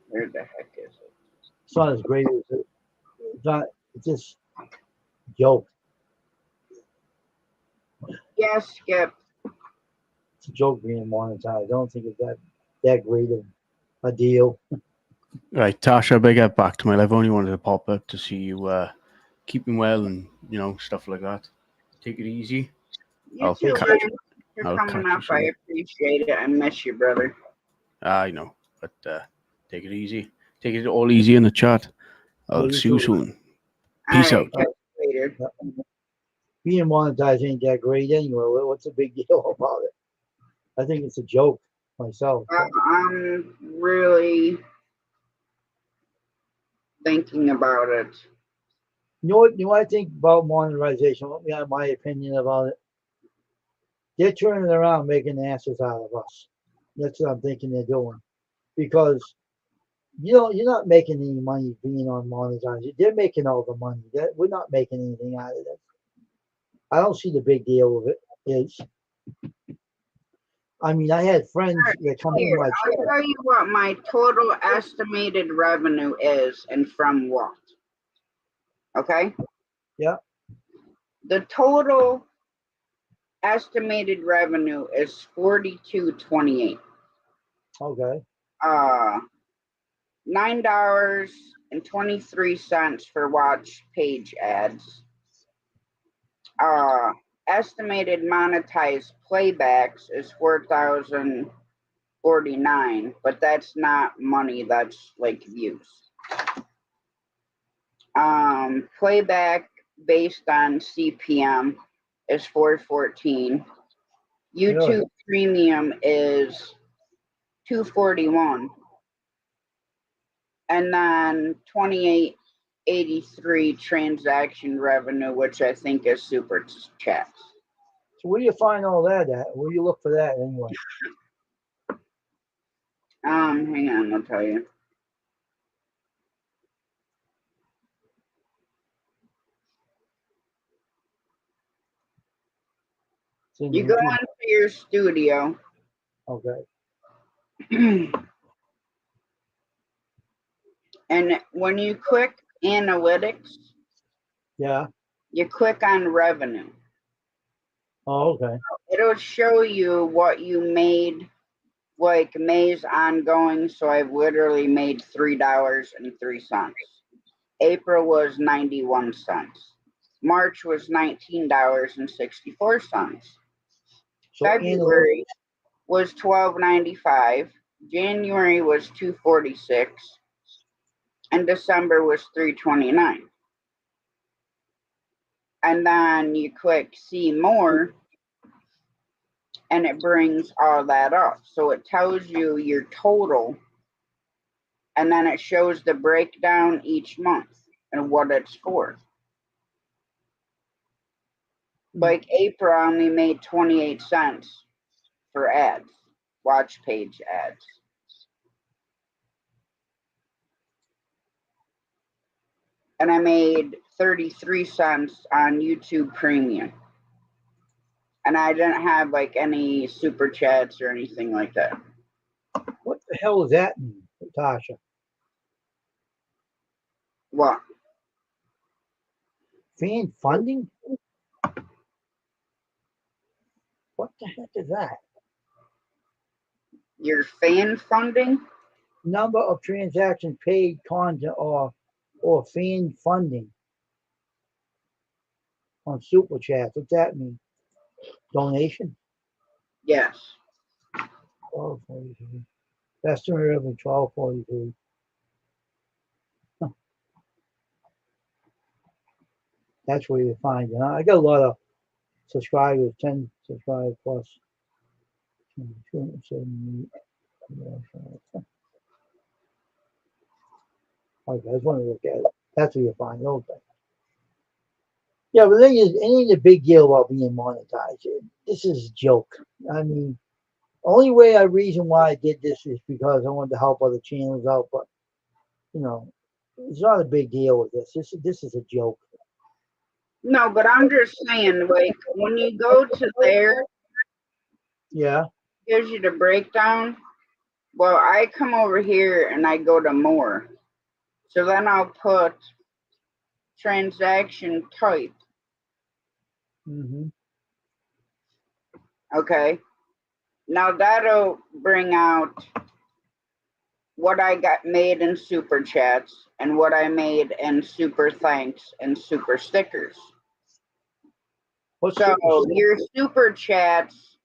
where the heck is it? It's not as great as it. It's not. It's just a joke. Yes, Skip. It's a joke being monetized. I don't think it's that great of a deal. Right, Tasha, I better get back to my life. I only wanted to pop up to see you keeping well and, you know, stuff like that. Take it easy. You I'll too, catch man. you. For I'll coming catch you up. I soon. appreciate it. I miss you, brother. I know, but take it easy. Take it all easy in the chat. I'll you see you too. soon. All Peace right, out. catch you later. Being monetized ain't that great anyway. What's the big deal about it? I think it's a joke myself. I'm really thinking about it. You know what? You know what I think about monetization? Let me have my opinion about it. They're turning around, making asses out of us. That's what I'm thinking they're doing, because you're not making any money being on monetized. They're making all the money. We're not making anything out of it. I don't see the big deal of it. Is I mean, I had friends that come in Here, my I'll chat. tell you what my total estimated revenue is and from what. Okay? Yeah. The total estimated revenue is $42.28. Okay. $9.23 for watch page ads. Estimated monetized playbacks is 4,049, but that's not money, that's like views. Playback based on CPM is 414. YouTube Really? Premium is 241. And then 2883 transaction revenue, which I think is super chats. So where do you find all that at? Where do you look for that anyway? Hang on, I'll tell you. You go YouTube. into your studio. Okay. And when you click analytics, Yeah. you click on revenue. Oh, okay. It'll show you what you made, like May's ongoing. So I've literally made $3.03. April was 91 cents. March was $19.64. So February was $12.95. January was $2.46. And December was $3.29. And then you click see more, and it brings all that up. So it tells you your total, and then it shows the breakdown each month and what it's for. Like April only made 28 cents for ads, watch page ads. And I made 33 cents on YouTube Premium. And I didn't have like any super chats or anything like that. What the hell does that mean, Tasha? What? Fan funding? What the heck is that? Your fan funding? Number of transactions, paid content, or fan funding on super chats. What's that mean? Donation? Yes. 1243. That's the revenue, 1243. That's where you find it. I got a lot of subscribers, 10 subscribers plus. 278. Okay, I just want to look at it. That's where you find it. Okay. Yeah, but the thing is, it ain't a big deal about being monetized. This is a joke. I mean, only reason why I did this is because I wanted to help other channels out, but you know, it's not a big deal with this. This is a joke. No, but I'm just saying, like, when you go to there, Yeah. gives you the breakdown. Well, I come over here and I go to more. So then I'll put transaction type. Mm-hmm. Okay. Now that'll bring out what I got made in super chats and what I made in super thanks and super stickers. What's So super your super chats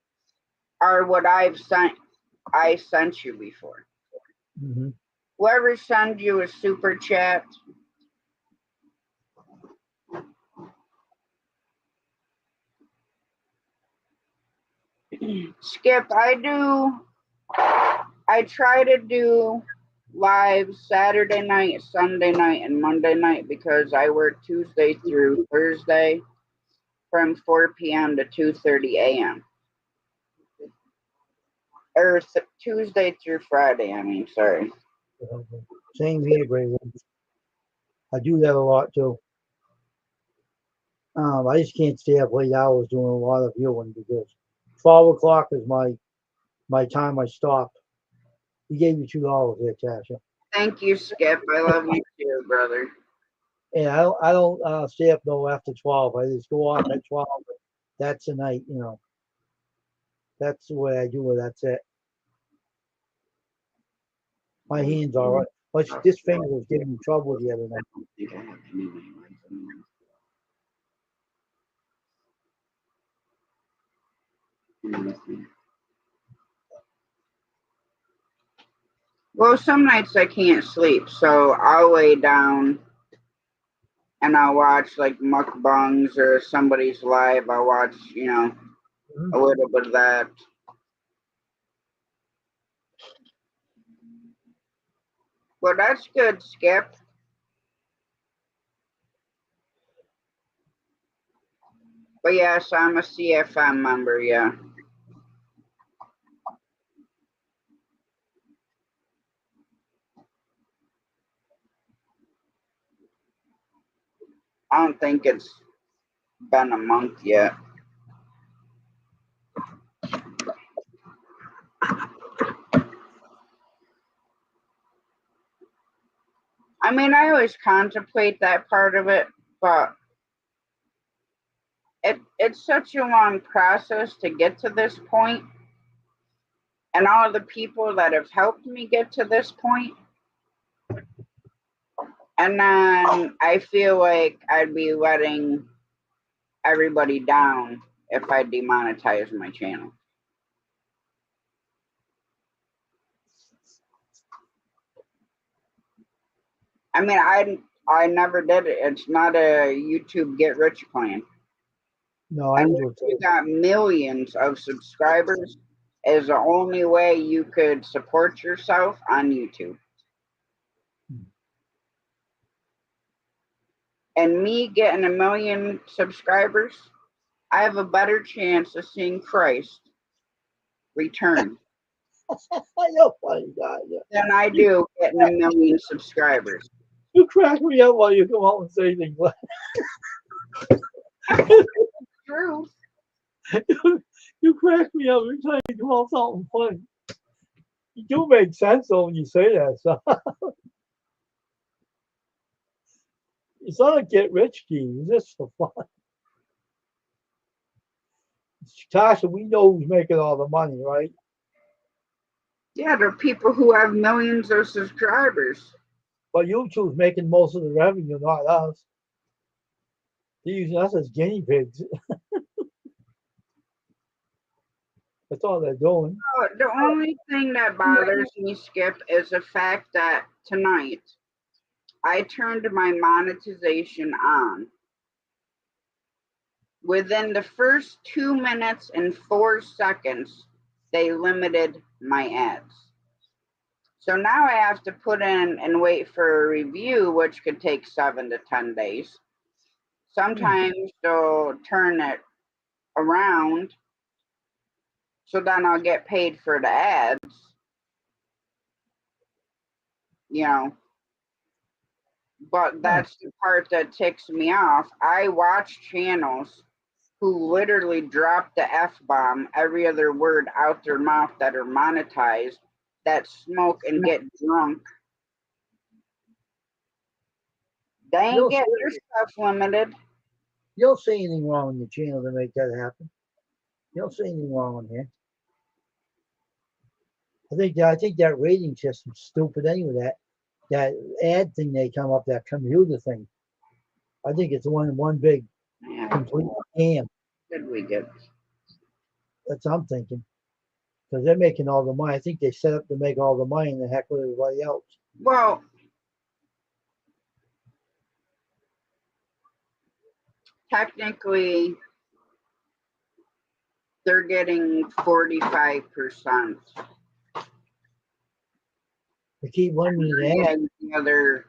are what I sent you before. Mm-hmm. Whoever sends you a super chat, Skip, I try to do live Saturday night, Sunday night, and Monday night because I work Tuesday through Thursday from 4 p.m. to 2:30 a.m. Or Tuesday through Friday, I mean, sorry. Same here, Grey. I do that a lot too. I just can't stay up late hours doing a lot of viewing because 12 o'clock is my time I stop. He gave me $2 there, Tasha. Thank you, Skip. I love you too, brother. And I don't stay up though after 12. I just go off at 12. That's the night, That's the way I do it. That's it. My hands are right. But this finger was giving me trouble the other night. Well, some nights I can't sleep, so I'll lay down and I'll watch like mukbangs or somebody's live. I'll watch, a little bit of that. Well, that's good, Skip. But yes, I'm a CFM member, yeah. I don't think it's been a month yet. I mean, I always contemplate that part of it, but it's such a long process to get to this point, and all the people that have helped me get to this point, and then I feel like I'd be letting everybody down if I demonetize my channel. I mean, I never did it. It's not a YouTube get rich plan. No, I And didn't do if it. you got millions of subscribers, is the only way you could support yourself on YouTube. And me getting 1 million subscribers, I have a better chance of seeing Christ return I know, funny guy. Yeah. than I do getting 1 million subscribers. You crack me up while you come out and say things like True. you crack me up every time you come out something funny. You do make sense though when you say that stuff. It's not a get rich scheme. It's just for fun. Tasha, we know who's making all the money, right? Yeah, there are people who have millions of subscribers. But YouTube's making most of the revenue, not us. They're using us as guinea pigs. That's all they're doing. The only thing that bothers me, Skip, is the fact that tonight I turned my monetization on. Within the first 2 minutes and 4 seconds, they limited my ads. So now I have to put in and wait for a review, which could take 7 to 10 days. Sometimes they'll turn it around, so then I'll get paid for the ads. But that's the part that ticks me off. I watch channels who literally drop the F-bomb every other word out their mouth that are monetized, that smoke and get drunk. They ain't getting their stuff limited. You don't see anything wrong in your channel to make that happen. You don't see anything wrong in there. I think that rating system's stupid anyway. That ad thing they come up, that computer thing. I think it's one big complete scam. Did we get? That's what I'm thinking. Because they're making all the money. I think they set up to make all the money and the heck with everybody else. Well, technically, they're getting 45%. They keep limiting the ad. And the other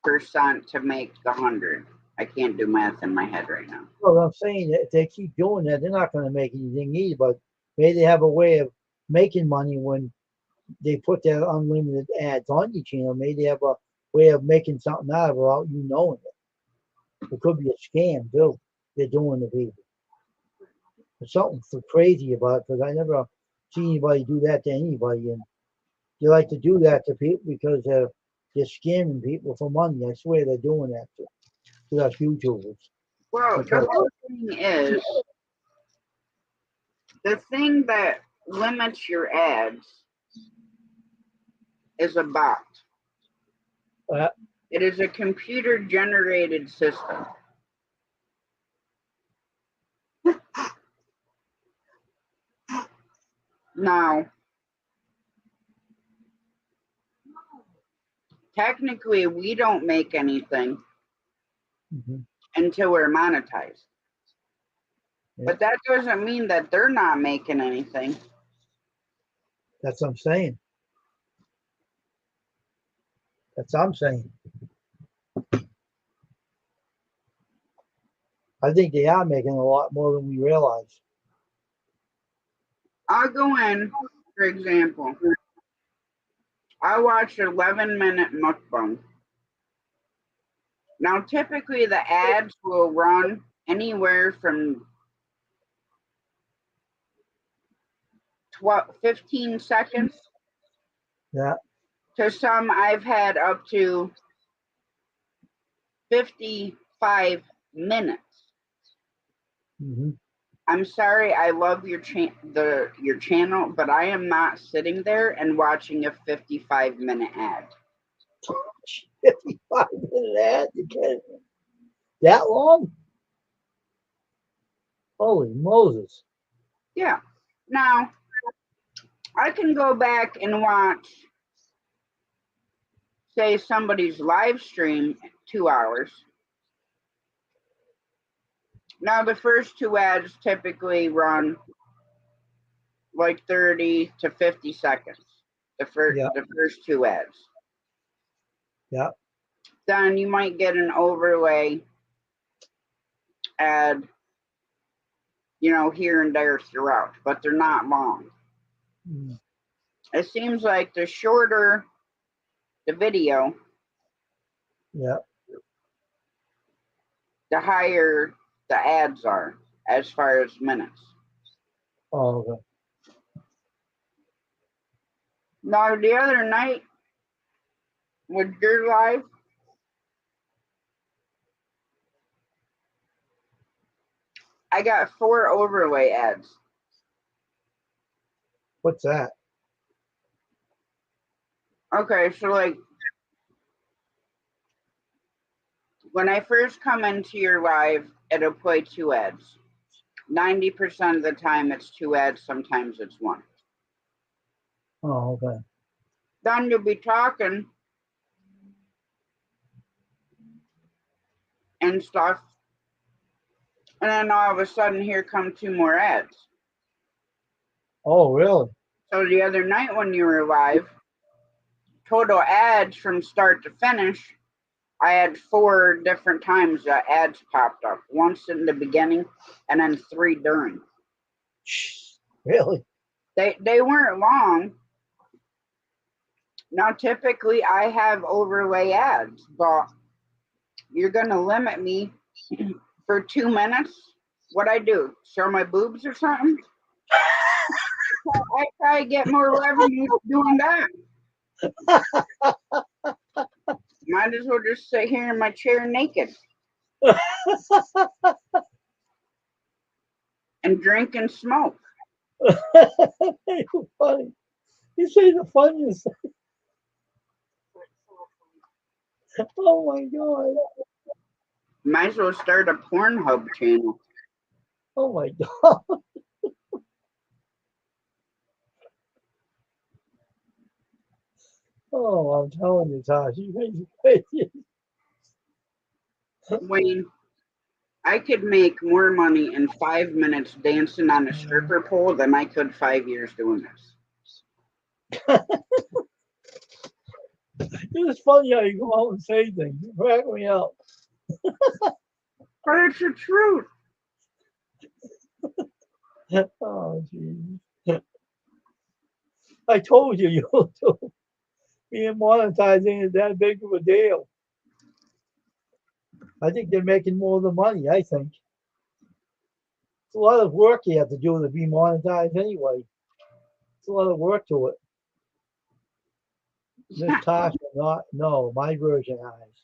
percent to make the 100. I can't do math in my head right now. Well, I'm saying that if they keep doing that, they're not going to make anything either. But maybe they have a way of making money when they put that unlimited ads on your channel. Maybe they have a way of making something out of it without you knowing it. It could be a scam too. They're doing to people. There's something so crazy about it because I never see anybody do that to anybody, and they like to do that to people because they're scamming people for money. I swear they're doing that to us YouTubers. Well, the whole thing is, the thing that limits your ads is a bot. It is a computer-generated system. Now, technically, we don't make anything until we're monetized. Yeah. But that doesn't mean that they're not making anything. That's what I'm saying. That's what I'm saying. I think they are making a lot more than we realize. I'll go in, for example, I watch 11-minute mukbang. Now, typically the ads will run anywhere from 15 seconds. Yeah. To some I've had up to 55 minutes. I'm sorry, I love your channel, but I am not sitting there and watching a 55-minute ad. 55-minute ad? You kidding me? That long? Holy Moses. Yeah. Now, I can go back and watch, say, somebody's live stream 2 hours. Now, the first two ads typically run like 30 to 50 seconds. The first two ads. Yeah. Then you might get an overlay ad, here and there throughout, but they're not long. It seems like the shorter the video, the higher the ads are as far as minutes. Oh, okay. Now, the other night with your live, I got 4 overlay ads. What's that? Okay, so like when I first come into your live, it'll play 2 ads. 90% of the time it's 2 ads, sometimes it's 1. Oh, okay. Then you'll be talking and stuff, and then all of a sudden here come 2 more ads. Oh, really? So the other night when you were live, total ads from start to finish, I had 4 different times that ads popped up. Once in the beginning and then 3 during. Really? They weren't long, Now, typically, I have overlay ads, but you're going to limit me for 2 minutes. What I do? Show my boobs or something? I try to get more revenue doing that. Might as well just sit here in my chair naked and drink and smoke. You're funny. You say the funniest. Oh my God. Might as well start a Pornhub channel. Oh my God. Oh, I'm telling you, Tosh, you guys are crazy. Wayne, I could make more money in 5 minutes dancing on a stripper pole than I could 5 years doing this. It's funny how you go out and say things. You crack me up. But it's the truth. Oh, jeez. I told you, YouTube being monetizing is that big of a deal. I think they're making more of the money, I think. It's a lot of work you have to do to be monetized anyway. It's a lot of work to it. Miss Tasha, not, no, my virgin eyes.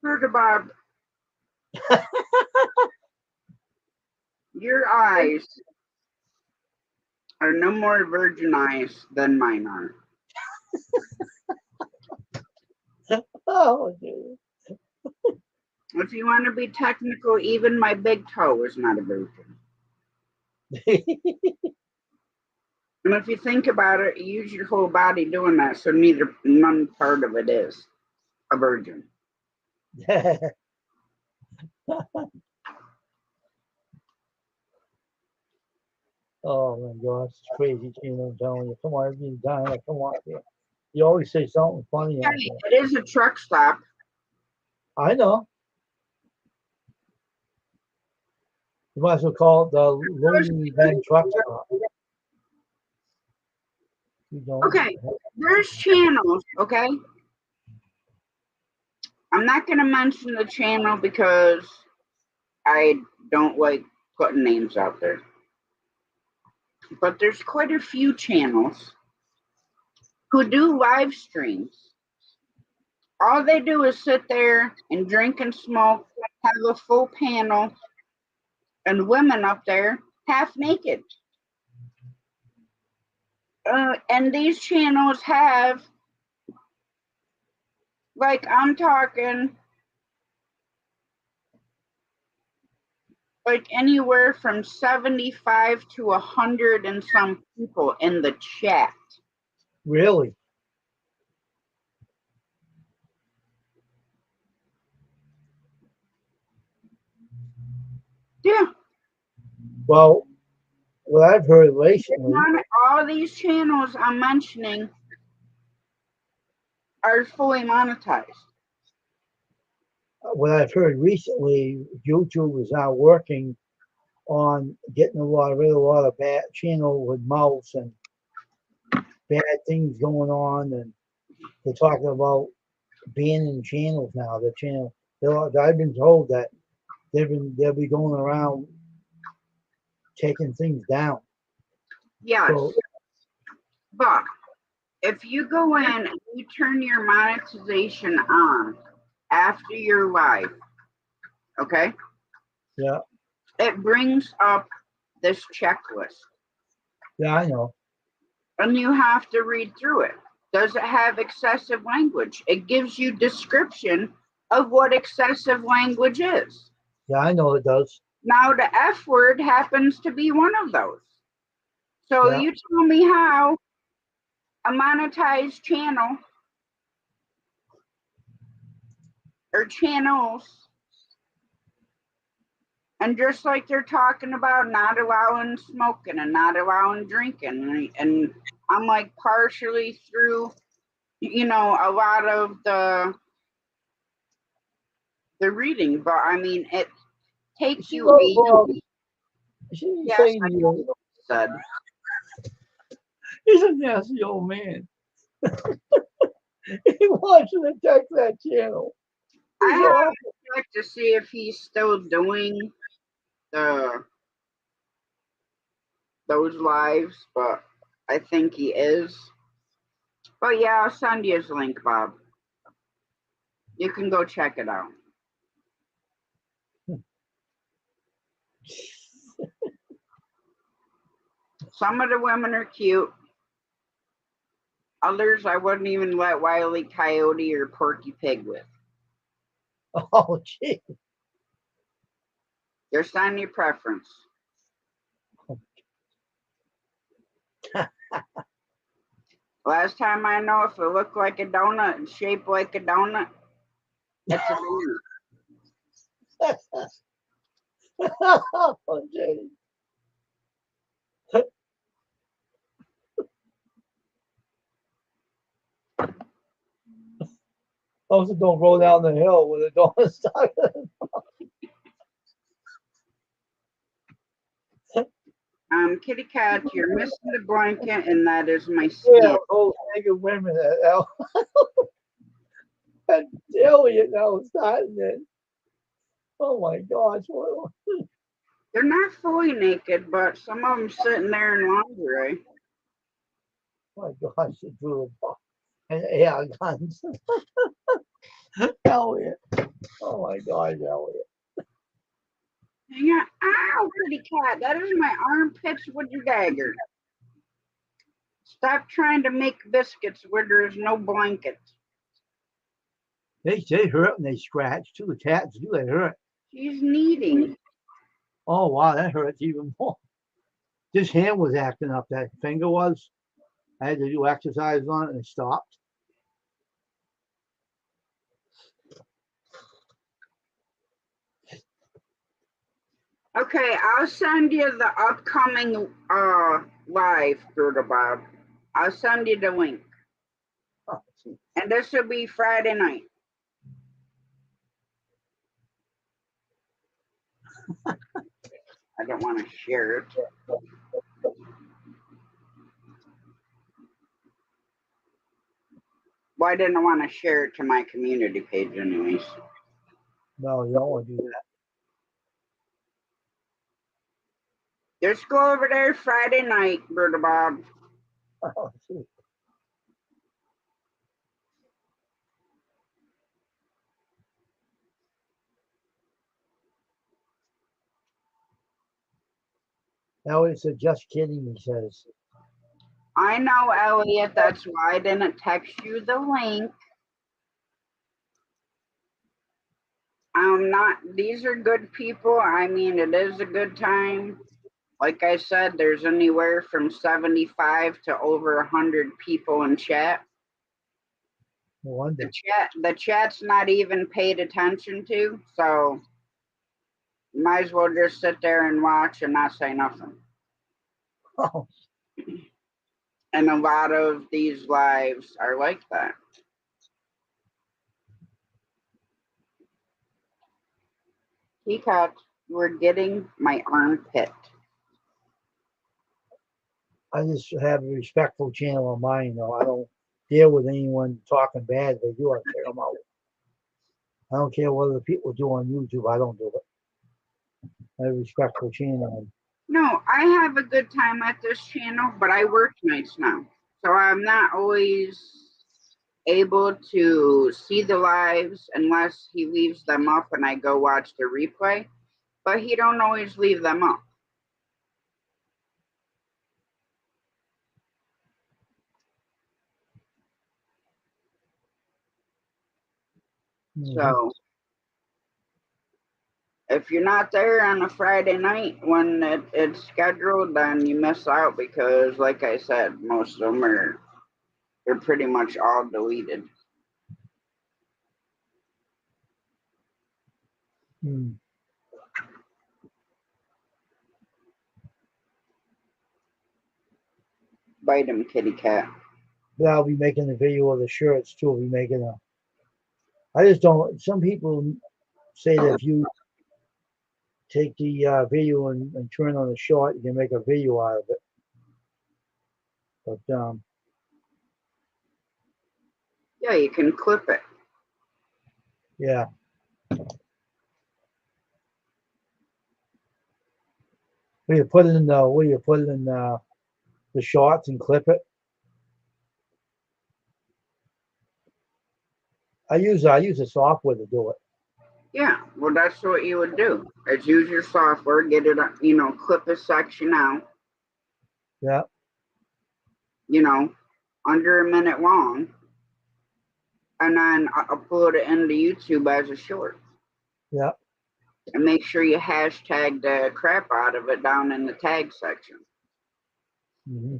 Sugar Bob, your eyes are no more virgin eyes than mine are. Oh, dude. If you want to be technical, even my big toe is not a virgin. And if you think about it, you use your whole body doing that, so none part of it is a virgin. Oh my gosh, it's crazy, Gina, I'm telling you. Come on, everything's dying. Come on here. You always say something funny. Hey, it is a truck stop. I know. You might as well call it the Loading Bank Truck Stop. You don't. Okay, there's channels, okay? I'm not going to mention the channel because I don't like putting names out there. But there's quite a few channels who do live streams. All they do is sit there and drink and smoke, have a full panel, and women up there half naked. And these channels have, like, I'm talking, like anywhere from 75 to 100 and some people in the chat. Really? Yeah. Well, what I've heard recently, All these channels I'm mentioning are fully monetized. YouTube is now working on getting rid of a lot of bad channel with mouse and bad things going on, and they're talking about banning channels now. The channel, I've been told that they'll be going around taking things down. Yes. So, but if you go in and you turn your monetization on after you're live, okay? yeah, It brings up this checklist. yeah, I know. And you have to read through it. Does it have excessive language? It gives you description of what excessive language is. Yeah, I know it does. Now the F word happens to be one of those. So Yeah. you tell me how a monetized channel or channels, and just like they're talking about not allowing smoking and not allowing drinking, and I'm like partially through, a lot of the reading, but I mean it takes you Yes, I said. he's a nasty old man. He wants you to text that channel. I He's have awful. to check to see if he's still doing the those lives, but I think he is. But yeah, I'll send you his link, Bob. You can go check it out. Some of the women are cute. Others I wouldn't even let Wile E. Coyote or Porky Pig with. Oh, gee. Just on your preference. Last time I know, if it looked like a donut and shaped like a donut, it's a donut. Oh, gee. Also, don't roll down the hill with a donut stuck. Kitty cat, you're missing the blanket, and that is my Yeah, skin. oh, naked women. That Elliot now starting it. Oh my gosh. What, They're not fully naked, but some of them sitting there in lingerie. oh my gosh, it drew a ball. And yeah, guns. Elliot. Oh my gosh, Elliot. Hang on. Ow, kitty cat, that is my armpits with your dagger. Stop trying to make biscuits where there is no blanket. They hurt and they scratch too. The cats do, they hurt. She's kneading. Oh wow, that hurts even more. This hand was acting up, that finger was. I had to do exercise on it and it stopped. Okay, I'll send you the upcoming live, Gerda Bob. I'll send you the link. Oh, And this will be Friday night. I don't want to share it. Well, I didn't want to share it to my community page anyways. no, you don't want to do that. Just go over there Friday night, Gerda Bob. Oh, gee. Elliot said, just kidding, he says. I know, Elliot. That's why I didn't text you the link. These are good people. I mean, it is a good time. Like I said, there's anywhere from 75 to over 100 people in chat. No wonder. The chat's not even paid attention to, so you might as well just sit there and watch and not say nothing. Oh, And a lot of these lives are like that. Peacock, we're getting my armpit. I just have a respectful channel of mine, though. I don't deal with anyone talking bad. They do, I tear them out. I don't care what other people do on YouTube. I don't do it. I have a respectful channel. No, I have a good time at this channel, but I work nights now. So I'm not always able to see the lives unless he leaves them up and I go watch the replay. But he don't always leave them up. So if you're not there on a Friday night when it's scheduled, then you miss out because, like I said, most of them they're pretty much all deleted. Bite him, kitty cat. Yeah, I'll be making a video of the shirts too. I'll be making I just don't. Some people say that if you take the video and turn on the short, you can make a video out of it. But Yeah, you can clip it. Yeah. Where you put it in the shorts and clip it. I use the software to do it. Yeah, well, that's what you would do. Is use your software, get it, clip a section out, Yeah. under a minute long, and then upload it into YouTube as a short. Yeah. And make sure you hashtag the crap out of it down in the tag section. Mm-hmm.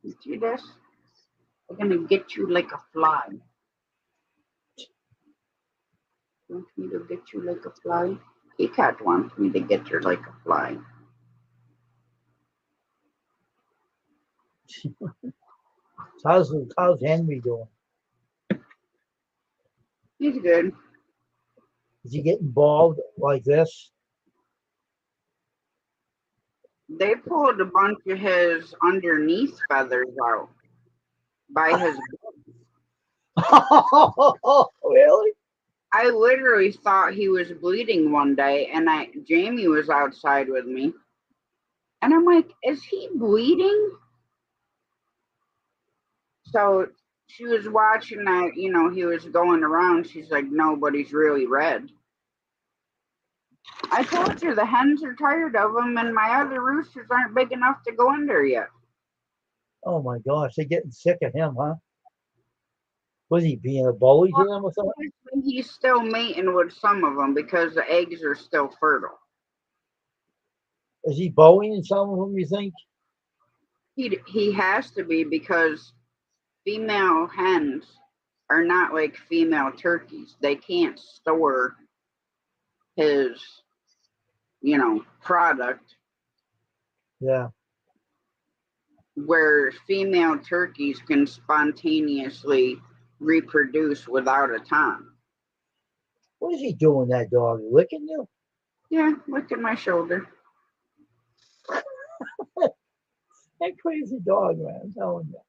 You see this? They're gonna get you like a fly. Want me to get you like a fly? Cat wants me to get her like a fly. How's Henry doing? He's good. Is he getting bald like this? They pulled a bunch of his underneath feathers out by his. Really? I literally thought he was bleeding one day, and Jamie was outside with me, and I'm like, "Is he bleeding?" So she was watching that, he was going around. She's like, "No, but he's really red." I told you the hens are tired of him, and my other roosters aren't big enough to go in there yet. Oh my gosh, they're getting sick of him, huh? Was he being a bully to them or something? He's still mating with some of them because the eggs are still fertile. Is he bullying some of them, you think? He has to be, because female hens are not like female turkeys. They can't store his, product, Yeah. where female turkeys can spontaneously reproduce without a tom. What is he doing, that dog? Licking you? Yeah, look at my shoulder. That crazy dog, man, I'm telling you.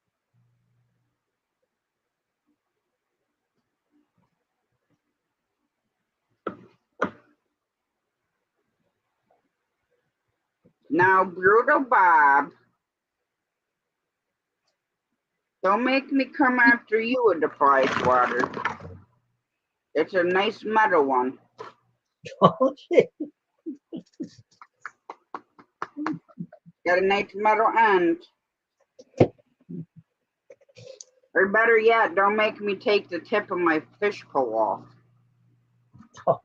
Now, Brutal Bob, don't make me come after you with the price water. It's a nice metal one. Okay. Got a nice metal end. Or better yet, don't make me take the tip of my fish pole off.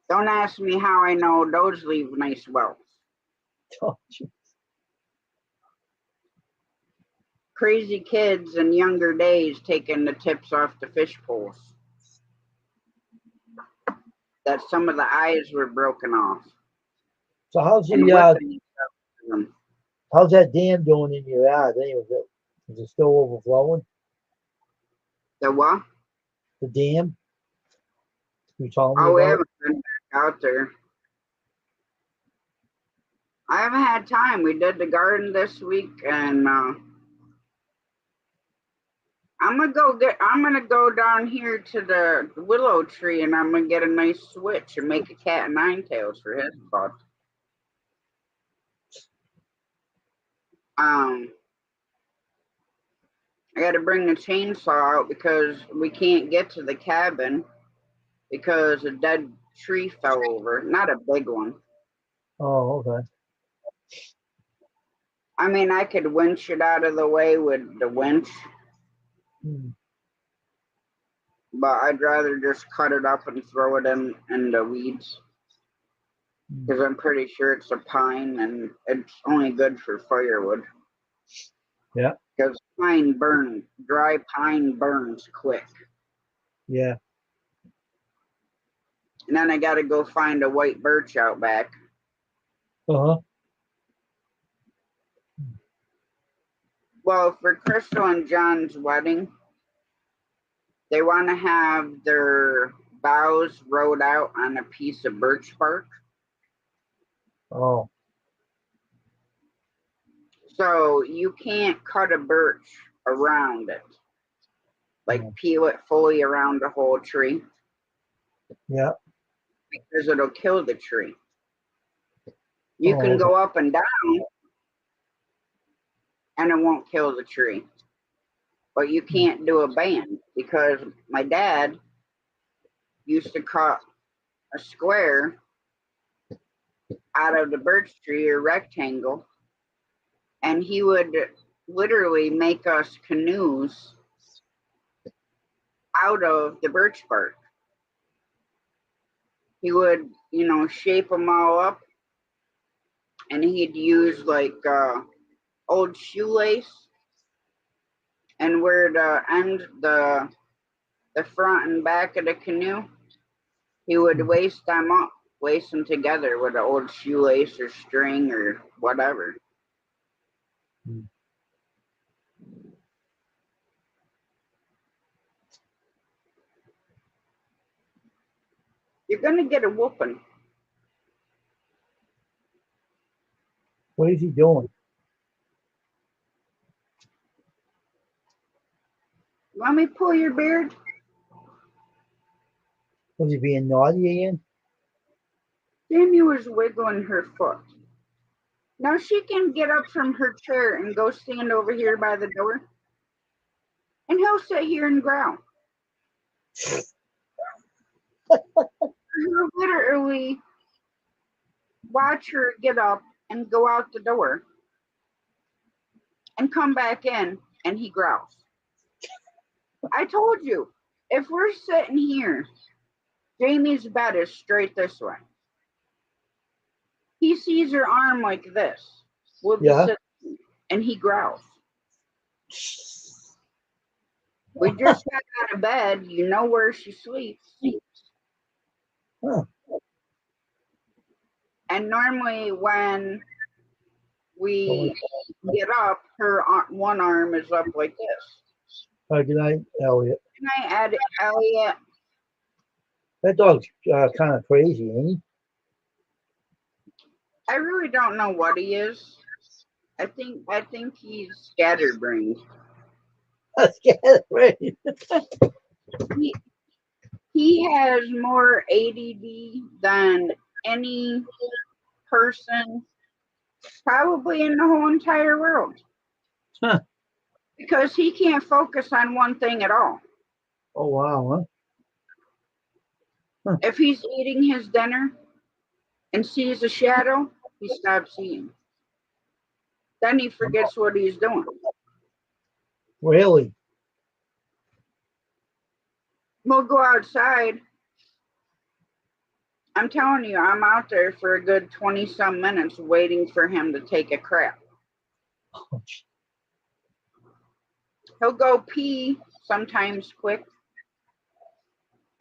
Don't ask me how I know those leave nice wells. Crazy kids in younger days taking the tips off the fish poles. That some of the eyes were broken off. So how's And how's that dam doing in your yard? Is it still overflowing? the what? The dam? You told me Oh, we about? haven't been back out there. I haven't had time. We did the garden this week, and I'm gonna go down here to the willow tree, and I'm gonna get a nice switch and make a cat of nine tails for his bud. I gotta bring the chainsaw out because we can't get to the cabin because a dead tree fell over. Not a big one. Oh, okay. I mean, I could winch it out of the way with the winch, but I'd rather just cut it up and throw it in the weeds. Because I'm pretty sure it's a pine and it's only good for firewood. Yeah. Because dry pine burns quick. Yeah. And then I got to go find a white birch out back. Uh-huh. Well, for Crystal and John's wedding, they want to have their boughs rode out on a piece of birch bark. Oh, So you can't cut a birch around it, like Yeah. peel it fully around the whole tree, yeah. because it'll kill the tree. You Oh, can okay. go up and down and it won't kill the tree. But you can't do a band, because my dad used to cut a square out of the birch tree or rectangle, and he would literally make us canoes out of the birch bark. He would, shape them all up, and he'd use like old shoelace, and where to end the front and back of the canoe, he would waste them together with an old shoelace or string or whatever. Mm. You're gonna get a whooping. What is he doing? Want me to pull your beard? Was he being naughty again? Jamie was wiggling her foot. Now she can get up from her chair and go stand over here by the door. And he'll sit here and growl. He'll literally watch her get up and go out the door and come back in, and he growls. I told you, if we're sitting here, Jamie's bed is straight this way. He sees her arm like this. We'll be Yeah. sitting, and he growls. We just got out of bed. You know where she sleeps. Huh. And normally when we get up, her one arm is up like this. Good night, Elliot. Good night, Elliot. That dog's kind of crazy, ain't he? I really don't know what he is. I think he's scatterbrained. Scatterbrained. He has more ADD than any person probably in the whole entire world. Huh. Because he can't focus on one thing at all. Oh, wow, huh? If he's eating his dinner and sees a shadow, he stops eating. Then he forgets what he's doing. Really? We'll go outside. I'm telling you, I'm out there for a good 20-some minutes waiting for him to take a crap. He'll go pee sometimes quick,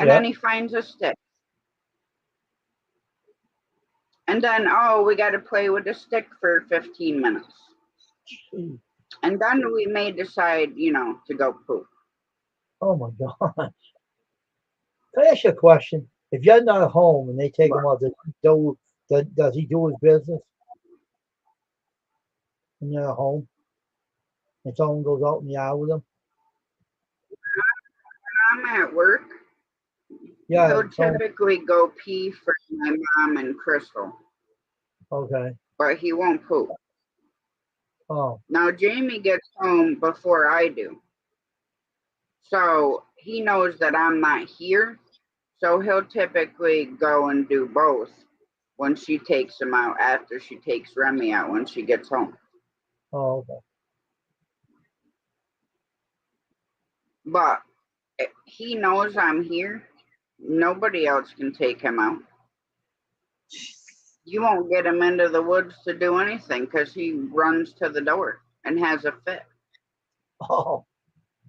and then he finds a stick. And then, we got to play with the stick for 15 minutes. And then we may decide, to go poop. Oh, my gosh. Can I ask you a question? If you're not at home and they take him out, does he do his business? When you're at home? And someone goes out in the yard with him? When I'm at work, Yeah. he'll typically go pee for my mom and Crystal. Okay. But he won't poop. Oh. Now, Jamie gets home before I do. So he knows that I'm not here. So he'll typically go and do both when she takes him out, after she takes Remy out when she gets home. Oh, okay. But he knows I'm here. Nobody else can take him out. You won't get him into the woods to do anything because he runs to the door and has a fit. Oh,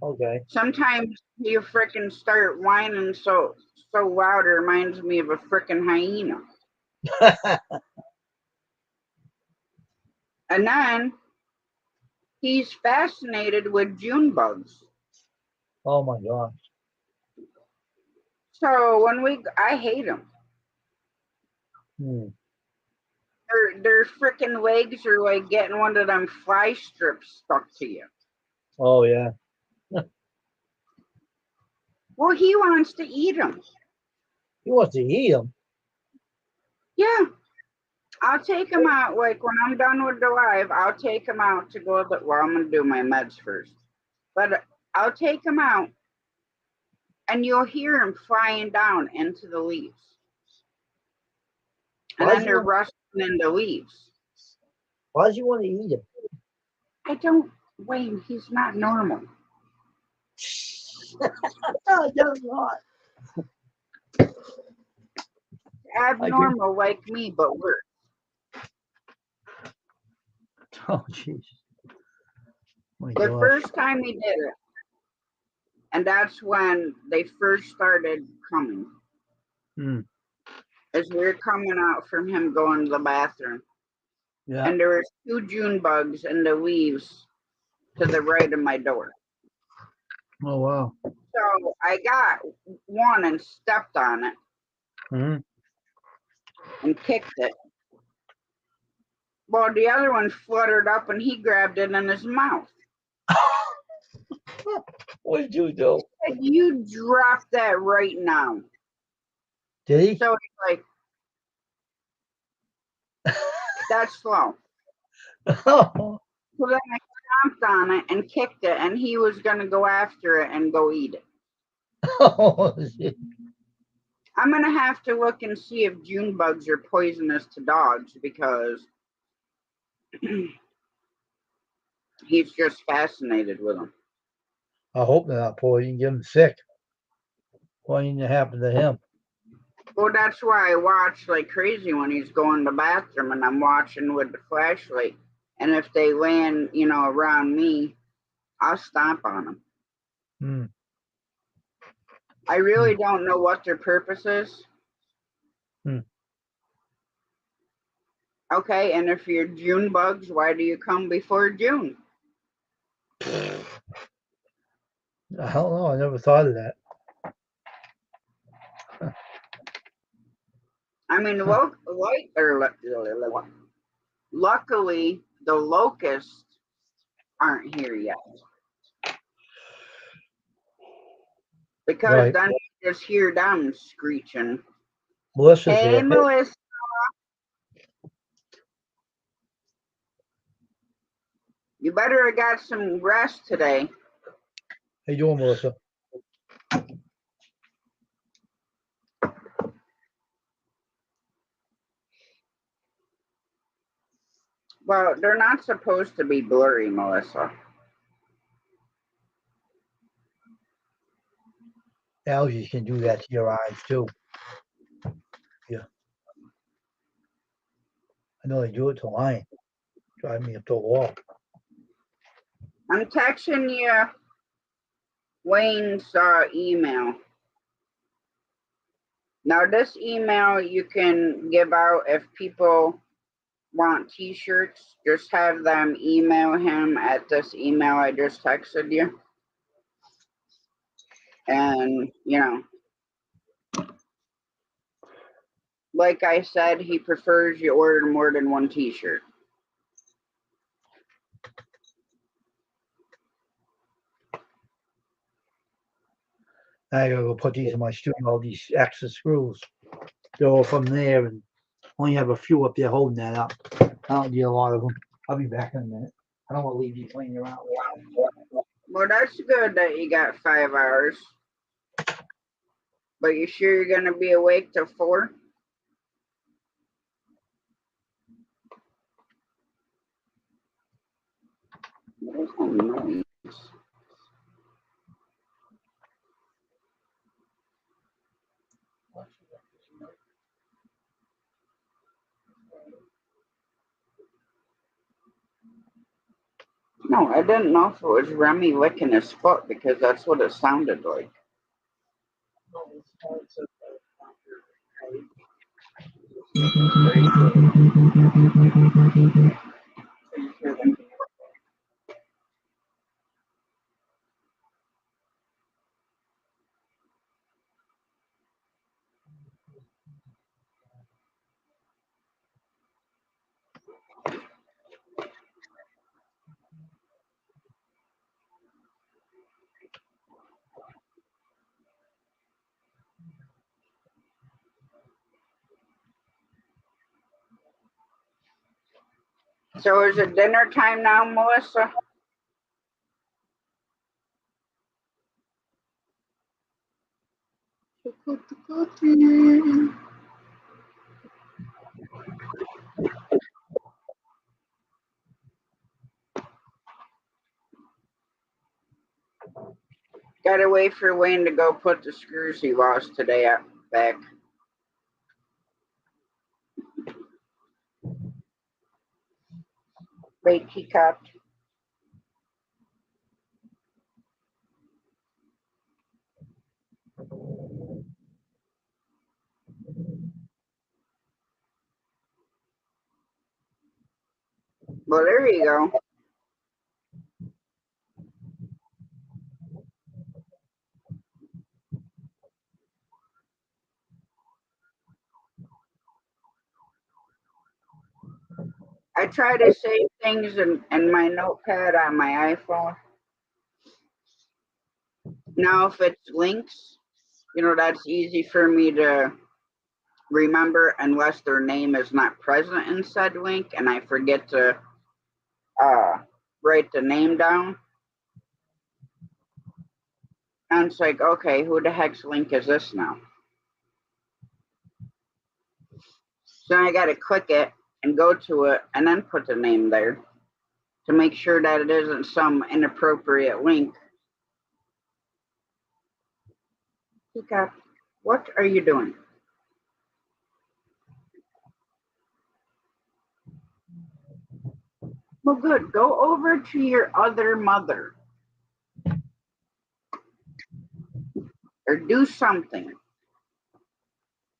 okay. Sometimes you frickin' start whining so loud, it reminds me of a frickin' hyena. And then he's fascinated with June bugs. Oh, my gosh. So I hate them. Hmm. Their freaking legs are like getting one of them fly strips stuck to you. Oh yeah. Well, he wants to eat them. He wants to eat them. Yeah. I'll take him out. Like when I'm done with the live, I'll take him out to go. Well, I'm gonna do my meds first, but I'll take him out, and you'll hear him flying down into the leaves, and Why then does he they're want? rustling in the leaves. Why does he want to eat him? I don't, Wayne. He's not normal. No, that's not. Abnormal like me, but worse. Oh jeez. My The gosh. first time he did it, and that's when they first started coming. Hmm. As we were coming out from him going to the bathroom, Yeah. and there was 2 June bugs in the leaves to the right of my door. Oh wow. So I got one and stepped on it Hmm. and kicked it. Well, the other one fluttered up and he grabbed it in his mouth. What did you do? Said, you drop that right now. Did he? So he's like, that's slow. Oh, So then I stomped on it and kicked it, and he was going to go after it and go eat it. shit. I'm going to have to look and see if June bugs are poisonous to dogs because he's just fascinated with them. I hope they're not poison. You get him sick. What ain't to happen to him? Well, that's why I watch like crazy when he's going to the bathroom and I'm watching with the flashlight. And if they land, around me, I'll stomp on them. Hmm. I really don't know what their purpose is. Hmm. Okay, and if you're June bugs, why do you come before June? I don't know. I never thought of that. I mean, luckily, the locusts aren't here yet. Because Right. then you just hear them screeching. Melissa's Hey, here. Melissa. You better have got some rest today. How you doing, Melissa? Well, they're not supposed to be blurry, Melissa. Allergies can do that to your eyes too. Yeah. I know they do it to mine. Drive me up the wall. I'm texting you Wayne's email. Now, this email you can give out if people want t-shirts. Just have them email him at this email I just texted you. And, like I said, he prefers you order more than one t-shirt. I gotta go put these in my studio, all these extra screws. Go from there and only have a few up there holding that up. I don't need a lot of them. I'll be back in a minute. I don't want to leave these laying around. Well, that's good that you got 5 hours. But you sure you're going to be awake till 4? What is that noise? No, I didn't know if it was Remy licking his foot because that's what it sounded like. So is it dinner time now, Melissa? Gotta wait for Wayne to go put the screws he lost today back. Wait, teacup. Well, there you go. I try to save things in my notepad on my iPhone. Now, if it's links, that's easy for me to remember unless their name is not present in said link and I forget to write the name down. And it's like, okay, who the heck's link is this now? So I gotta click it and go to it and then put the name there to make sure that it isn't some inappropriate link. Teacup, what are you doing? Well, good. Go over to your other mother. Or do something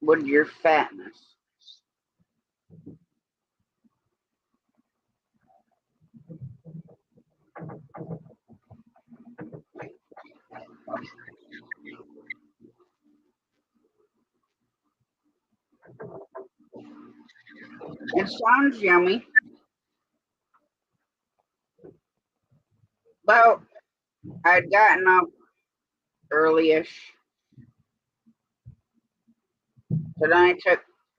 with your fatness. It sounds yummy. Well, I'd gotten up early-ish. So then I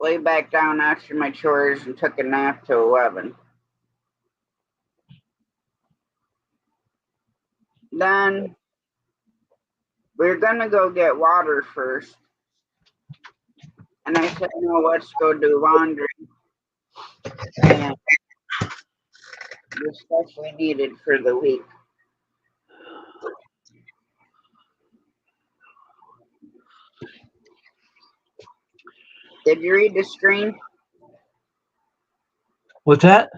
lay back down after my chores and took a nap till 11. Then we were gonna go get water first. And I said, no, let's go do laundry. And the stuff we needed for the week. Did you read the screen? What's that?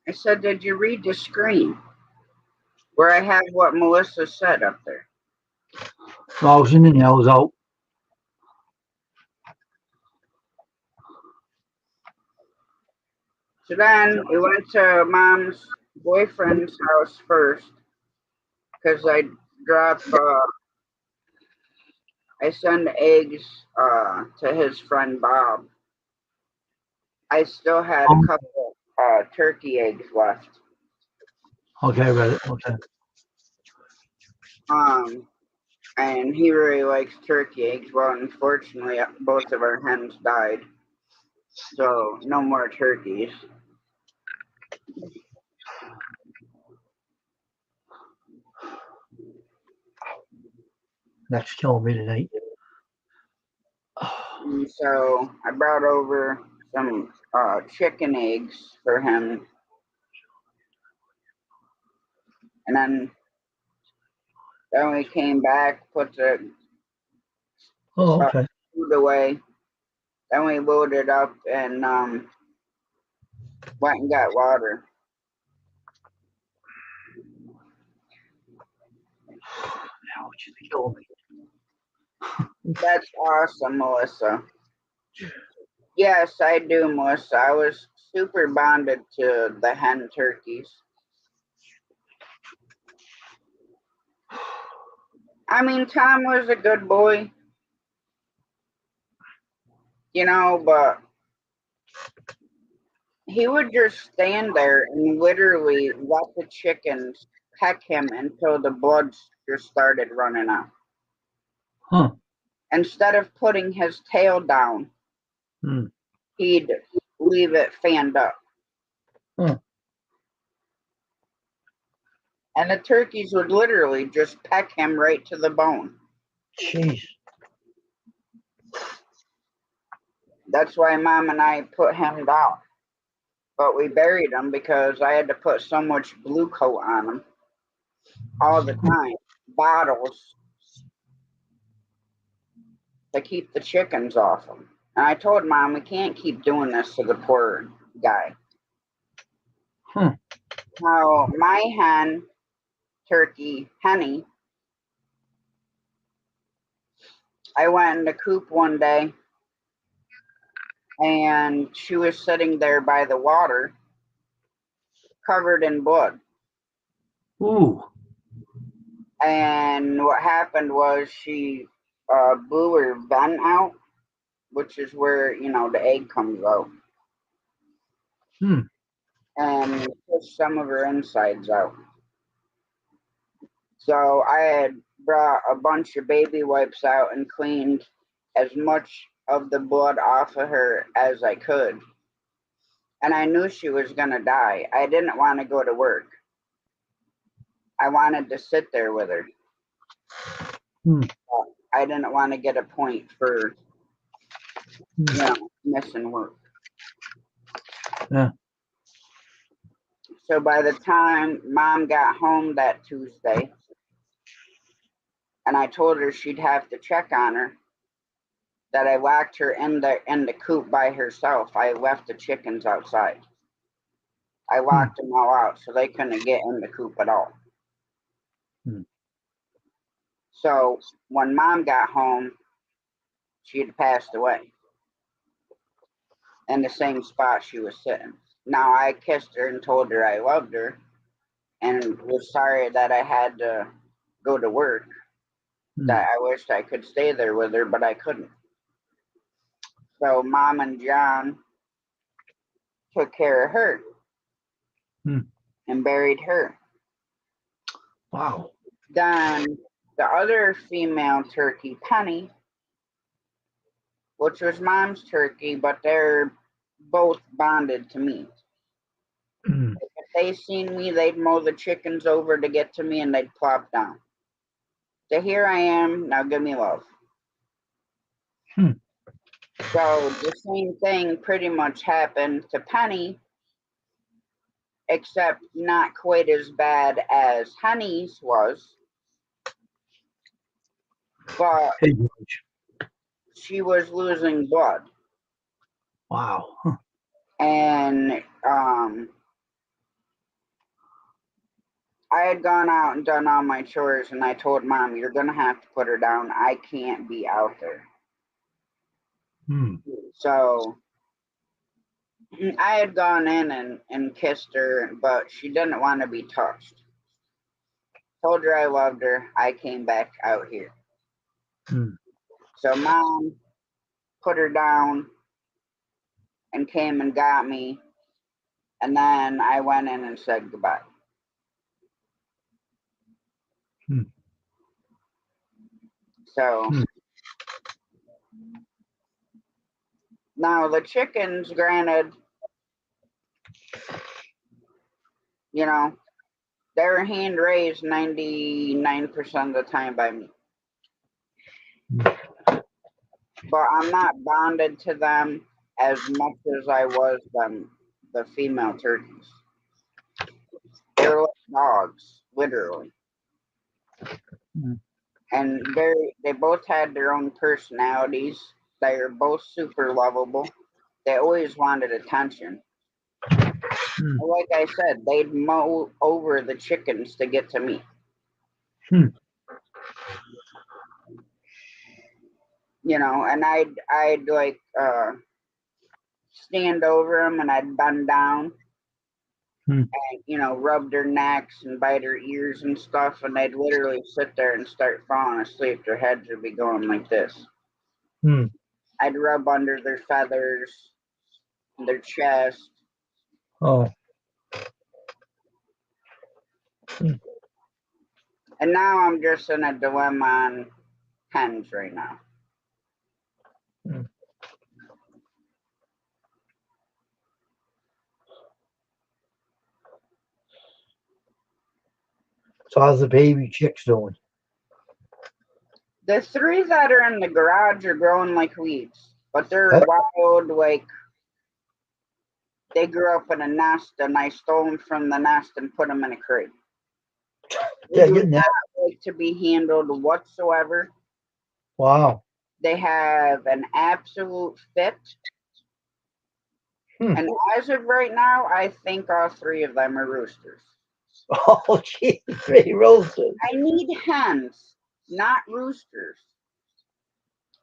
I said, did you read the screen? Where I have what Melissa said up there. No, I was in and I was out. So then we went to Mom's boyfriend's house first. Because I send eggs to his friend Bob. I still had a couple turkey eggs left. Okay, I read it. Okay. And he really likes turkey eggs. Well, unfortunately, both of our hens died. So, no more turkeys. That's killing me tonight. And so, I brought over some chicken eggs for him. And then we came back, put the okay. food away. Then we loaded up and went and got water. Now it's just killing me. That's awesome, Melissa. Yes, I do, Melissa. I was super bonded to the hen turkeys. I mean, Tom was a good boy, but he would just stand there and literally let the chickens peck him until the blood just started running out. Huh. Instead of putting his tail down, he'd leave it fanned up. Huh. And the turkeys would literally just peck him right to the bone. Jeez. That's why Mom and I put him down. But we buried him because I had to put so much blue coat on him all the time. Bottles to keep the chickens off him. And I told Mom, we can't keep doing this to the poor guy. Now, my hen, turkey, Henny, I went in the coop one day and she was sitting there by the water covered in blood. Ooh. And what happened was she blew her vent out, which is where, you know, the egg comes out. And pushed some of her insides out. So I had brought a bunch of baby wipes out and cleaned as much of the blood off of her as I could. And I knew she was going to die. I didn't want to go to work. I wanted to sit there with her. I didn't want to get a point for, you know, missing work. Yeah. So by the time Mom got home that Tuesday, and I told her she'd have to check on her, that I locked her in the coop by herself. I left the chickens outside. I locked them all out so they couldn't get in the coop at all. So when Mom got home, she had passed away in the same spot she was sitting. Now I kissed her and told her I loved her and was sorry that I had to go to work, that I wished I could stay there with her, but I couldn't. So Mom and John took care of her and buried her. Wow. Then the other female turkey, Penny, which was Mom's turkey, but they're both bonded to me. If they seen me, they'd mow the chickens over to get to me and they'd plop down. So here I am, now give me love. So the same thing pretty much happened to Penny, except not quite as bad as Honey's was. But Hey, George. she was losing blood. Wow. And I had gone out and done all my chores, and I told Mom, you're going to have to put her down. I can't be out there. So I had gone in and kissed her, but she didn't want to be touched. Told her I loved her. I came back out here. So Mom put her down and came and got me. And then I went in and said goodbye. So now the chickens, granted, you know, they're hand raised 99% of the time by me. But I'm not bonded to them as much as I was the female turkeys. They're like dogs, literally. And they both had their own personalities. They were both super lovable. They always wanted attention. Like I said, they'd mow over the chickens to get to me. You know, and I'd like stand over them and I'd bend down and, you know, rub their necks and bite their ears and stuff, and they'd literally sit there and start falling asleep. Their heads would be going like this. I'd rub under their feathers, their chest. Oh. And now I'm just in a dilemma on hens right now. So how's the baby chicks doing? The 3 that are in the garage are growing like weeds, but they're Huh? wild. Like they grew up in a nest, and I stole them from the nest and put them in a crate. They Yeah, do getting that. not like to be handled whatsoever. Wow. They have an absolute fit. Hmm. And as of right now, I think all 3 of them are roosters. Oh, geez, 3 roosters. I need hens, not roosters.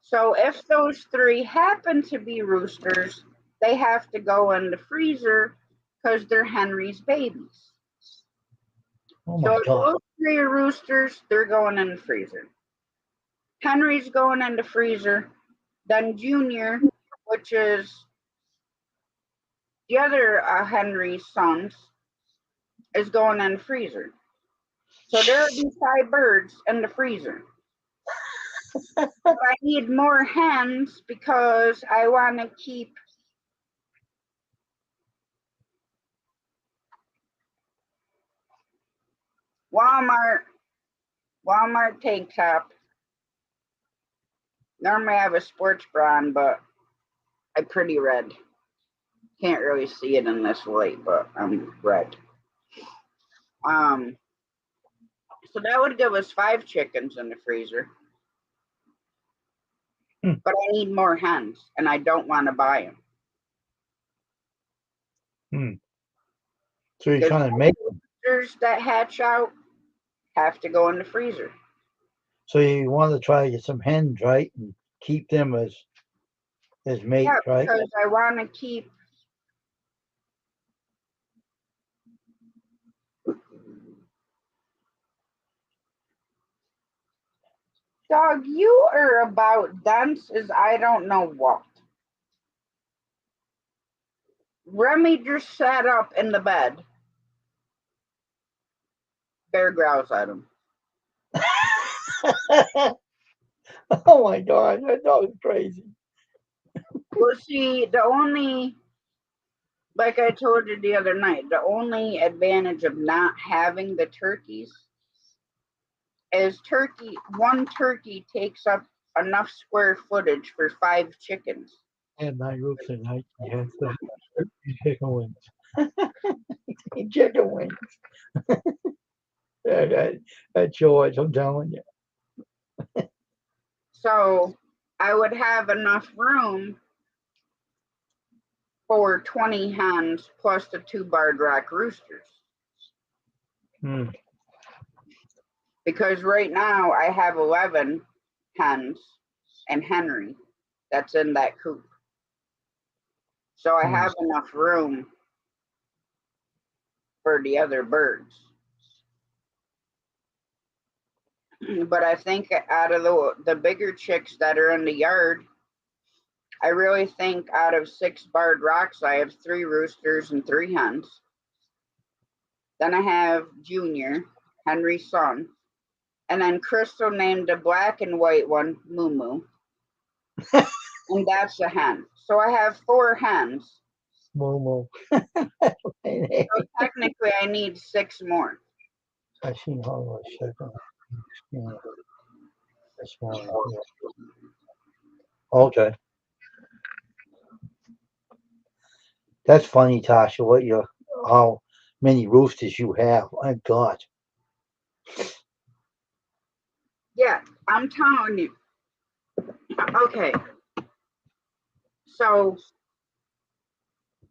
So if those 3 happen to be roosters, they have to go in the freezer because they're Henry's babies. Oh So my if God. those 3 are roosters, they're going in the freezer. Henry's going in the freezer. Then Junior, which is the other Henry's sons, is going in the freezer. So there will be 5 birds in the freezer. But I need more hens because I want to keep Walmart tank top. Normally I have a sports bra on, but I'm pretty red. Can't really see it in this light, but I'm red. So that would give us 5 chickens in the freezer. Hmm. But I need more hens, and I don't want to buy them. So you're trying to make them. Roosters that hatch out have to go in the freezer. So you want to try to get some hens, right? And keep them as mates, Yeah, right? because I want to keep. Dog, you are about dense as I don't know what. Remy just sat up in the bed. Bear growls at him. Oh my God, that dog's crazy. Well, see, like I told you the other night, the only advantage of not having the turkeys is one turkey takes up enough square footage for 5 chickens. And 9 roofs a night. Yes, chicken wings. Chicken wings. That's yours, I'm telling you. So I would have enough room for 20 hens plus the 2 barred rack roosters. Because right now I have 11 hens and Henry that's in that coop. So I have enough room for the other birds. But I think out of the bigger chicks that are in the yard, I really think out of 6 barred rocks, I have 3 roosters and 3 hens. Then I have Junior, Henry's son. And then Crystal named the black and white one Moo Moo. And that's a hen. So I have 4 hens. Momo. So technically I need 6 more. I seen how much second. Yeah. That's one. Okay. That's funny, Tasha, how many roosters you have. My God. Yeah, I'm telling you. Okay. So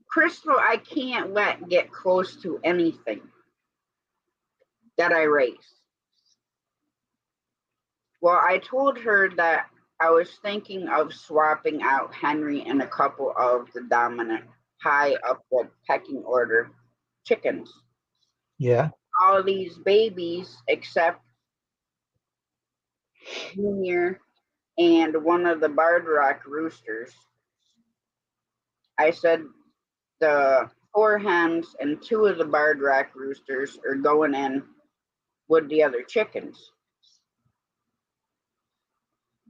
Crystal, I can't let get close to anything that I raise. Well, I told her that I was thinking of swapping out Henry and a couple of the dominant, high up the pecking order chickens. Yeah. All these babies, except Junior and one of the barred rock roosters. I said the 4 hens and 2 of the barred rock roosters are going in with the other chickens.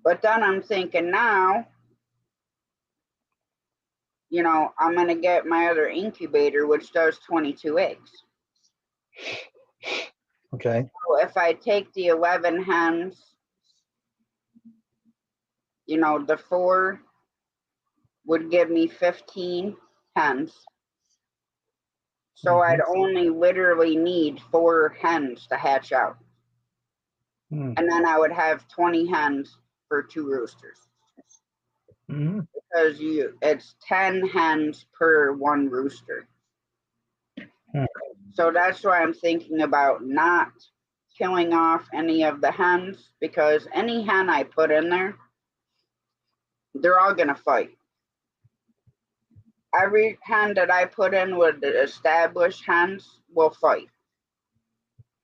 But then I'm thinking now, I'm going to get my other incubator, which does 22 eggs. Okay. So if I take the 11 hens, you know, the 4 would give me 15 hens. So Mhm. I'd only literally need 4 hens to hatch out. Mm. And then I would have 20 hens for 2 roosters. Mhm. Because it's 10 hens per 1 rooster. Hmm. So that's why I'm thinking about not killing off any of the hens, because any hen I put in there, they're all gonna fight. Every hen that I put in with the established hens will fight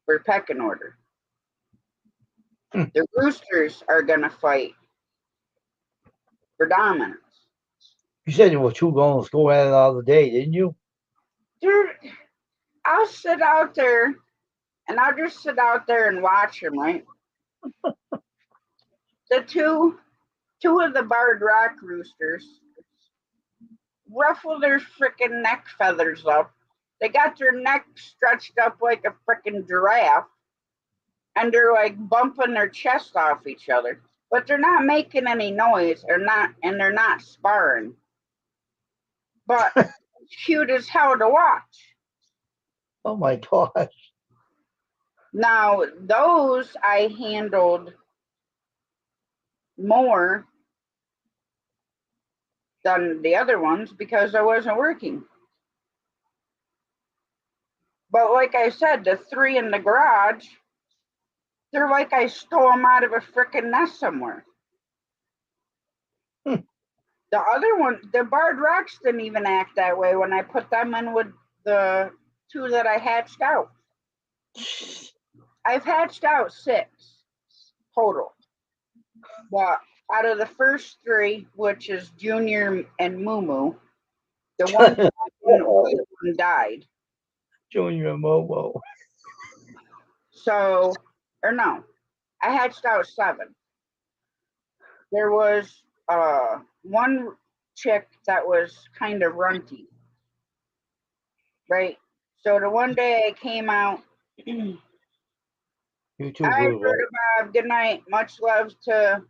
for pecking order. Hmm. The roosters are gonna fight for dominance. You said there were 2 goals go at it all the day, didn't you? Dude, I'll sit out there and I'll just sit out there and watch them, right? The two of the barred rock roosters ruffle their frickin' neck feathers up. They got their neck stretched up like a frickin' giraffe, and they're like bumping their chest off each other. But they're not making any noise, and they're not sparring. But it's cute as hell to watch. Oh my gosh. Now those I handled more than the other ones because I wasn't working. But like I said, the 3 in the garage, they're like I stole them out of a frickin' nest somewhere. Hmm. The other one, the barred rocks didn't even act that way when I put them in with the 2 that I hatched out. I've hatched out 6 total. But out of the first 3, which is Junior and Moo, the one died. Junior Momo. So, or no, I hatched out 7. There was one chick that was kind of runty, right? So the one day I came out, You too, I Blue. heard about good night, much love to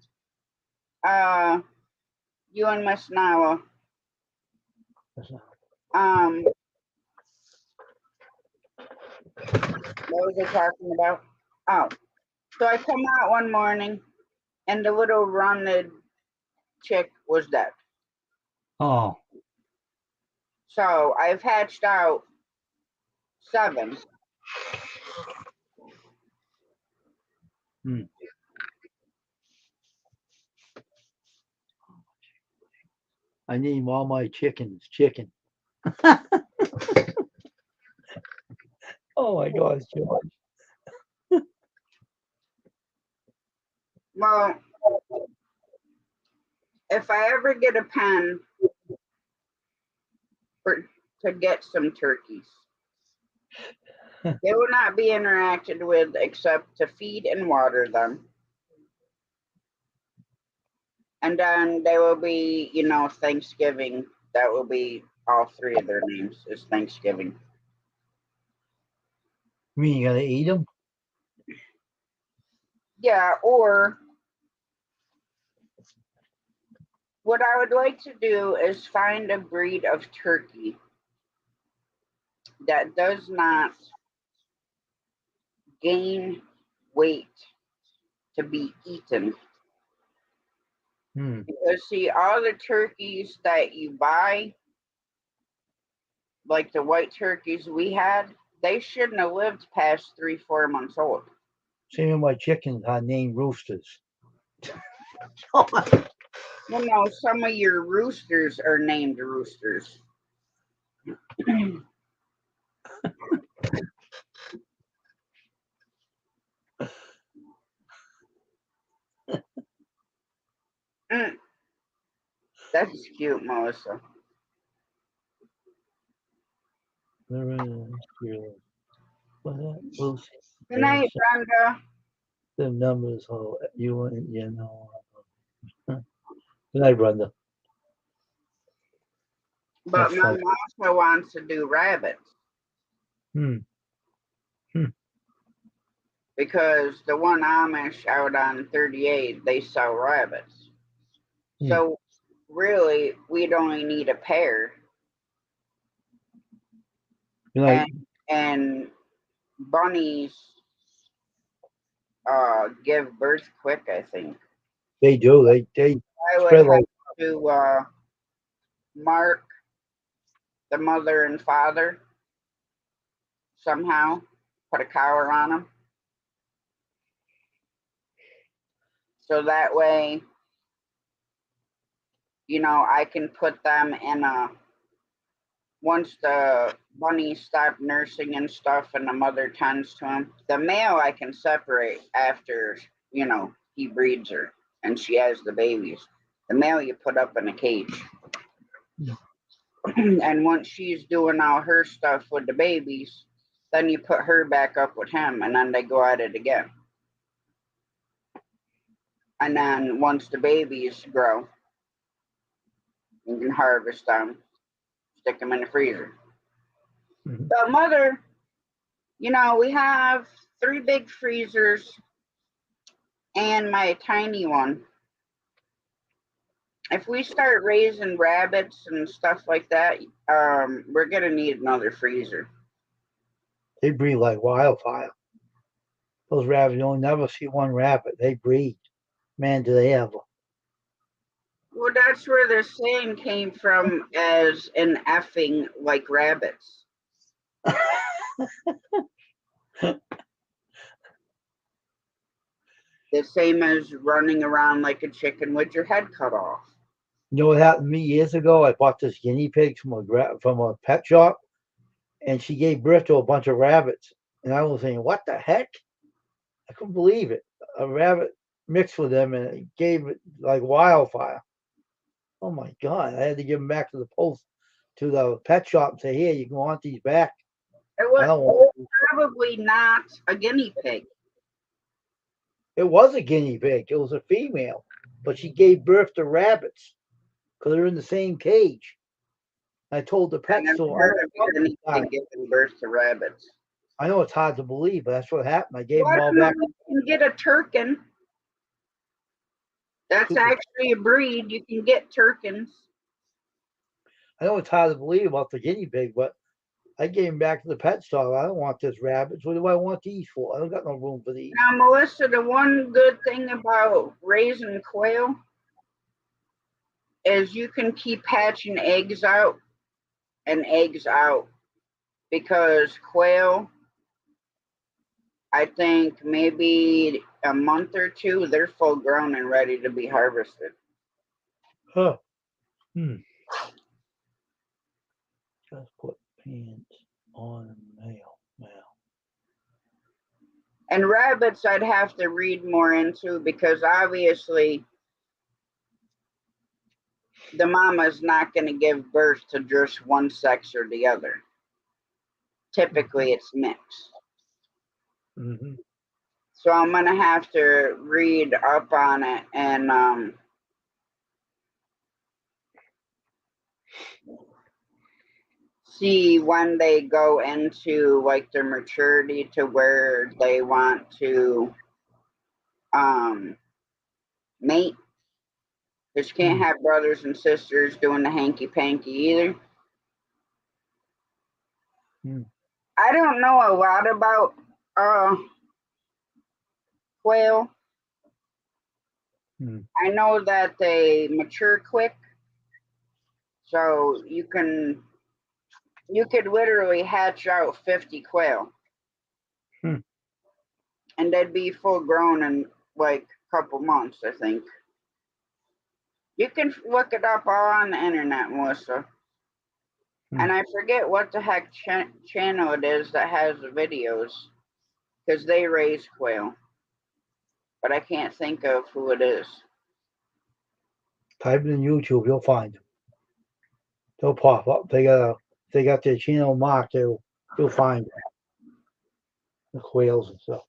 you and Miss Nawa. What was I talking about? Oh, so I come out one morning and the little runted chick was dead. Oh. So I've hatched out 7. Hmm. I name all my chickens chicken. Oh my gosh, George. Well, if I ever get a pen to get some turkeys, they will not be interacted with except to feed and water them. And then they will be, you know, Thanksgiving. That will be all 3 of their names is Thanksgiving. You mean you gotta eat them? Yeah, or what I would like to do is find a breed of turkey that does not gain weight to be eaten. Hmm. Because see, all the turkeys that you buy, like the white turkeys we had, they shouldn't have lived past 3-4 months old. Same with my chickens are named roosters. You know, some of your roosters are named roosters. That's cute, Melissa. We'll see. Good night, Brenda. The numbers, oh, you know. Good night, Brenda. But That's my funny. mom also wants to do rabbits. Hmm. Hmm. because the one Amish out on 38, they sell rabbits. So really, we'd only need a pair. Like, And bunnies give birth quick, I think. they do. They I would spread have like, to mark the mother and father somehow, put a collar on them. So that way, you know, I can put them in a, once the bunnies stop nursing and stuff and the mother tends to them, the male I can separate after, you know, he breeds her and she has the babies. The male you put up in a cage. And once she's doing all her stuff with the babies, then you put her back up with him and then they go at it again. And then once the babies grow, you can harvest them, stick them in the freezer. Mhm. The mother, you know, we have 3 big freezers and my tiny one. If we start raising rabbits and stuff like that, we're gonna need another freezer. they breed like wildfire. Those rabbits, you'll never see one rabbit. They breed. Man, do they ever. Well, that's where the saying came from, as an effing like rabbits. The same as running around like a chicken with your head cut off. You know what happened to me years ago? I bought this guinea pig from a pet shop, and she gave birth to a bunch of rabbits. And I was saying, what the heck? I couldn't believe it. A rabbit mixed with them, and it gave it like wildfire. Oh my God. I had to give them back to the pet shop and say, here, you can want these back. It I don't was want probably not a guinea pig. It was a guinea pig. It was a female, but she gave birth to rabbits because they're in the same cage. I told the I pet never store, heard of a guinea pig giving birth to rabbits. I know it's hard to believe, but that's what happened. I gave Well, them I all don't know back. if you can get a turkin. That's Super. actually a breed. You can get turkins. I know it's hard to believe about the guinea pig, but I gave them back to the pet store. I don't want this rabbits. What do I want these for? I don't got no room for these. Now, Melissa, the one good thing about raising quail is you can keep hatching eggs out and eggs out, because quail, I think maybe a month or 2, they're full grown and ready to be harvested. Huh. Just put pants on male. And rabbits, I'd have to read more into, because obviously the mama's not going to give birth to just one sex or the other. Typically, it's mixed. Mm-hmm. So I'm going to have to read up on it and see when they go into like their maturity to where they want to mate. Because you can't have brothers and sisters doing the hanky panky either. I don't know a lot about quail. I know that they mature quick, so you could literally hatch out 50 quail, and they'd be full grown in like a couple months, I think. You can look it up all on the internet, Melissa. And I forget what the heck channel it is that has the videos, because they raise quail, but I can't think of who it is. Type it in YouTube, you'll find them. They'll pop up. They got their channel marked. You'll find them. The quails and stuff.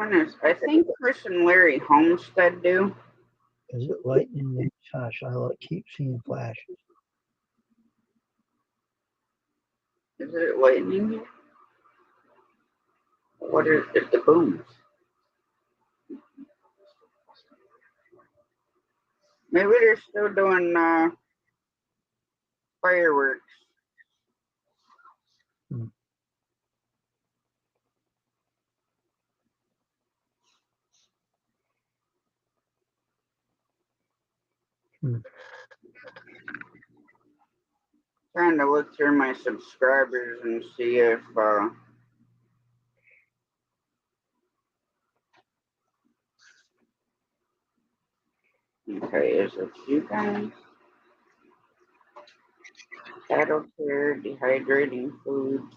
I think Chris and Larry Homestead do. Is it lightning? Gosh, keep seeing flashes. Is it lightning here? What is it? The booms. Maybe they're still doing fireworks. Trying to look through my subscribers and see if okay, is it you guys? Cattle care, dehydrating foods.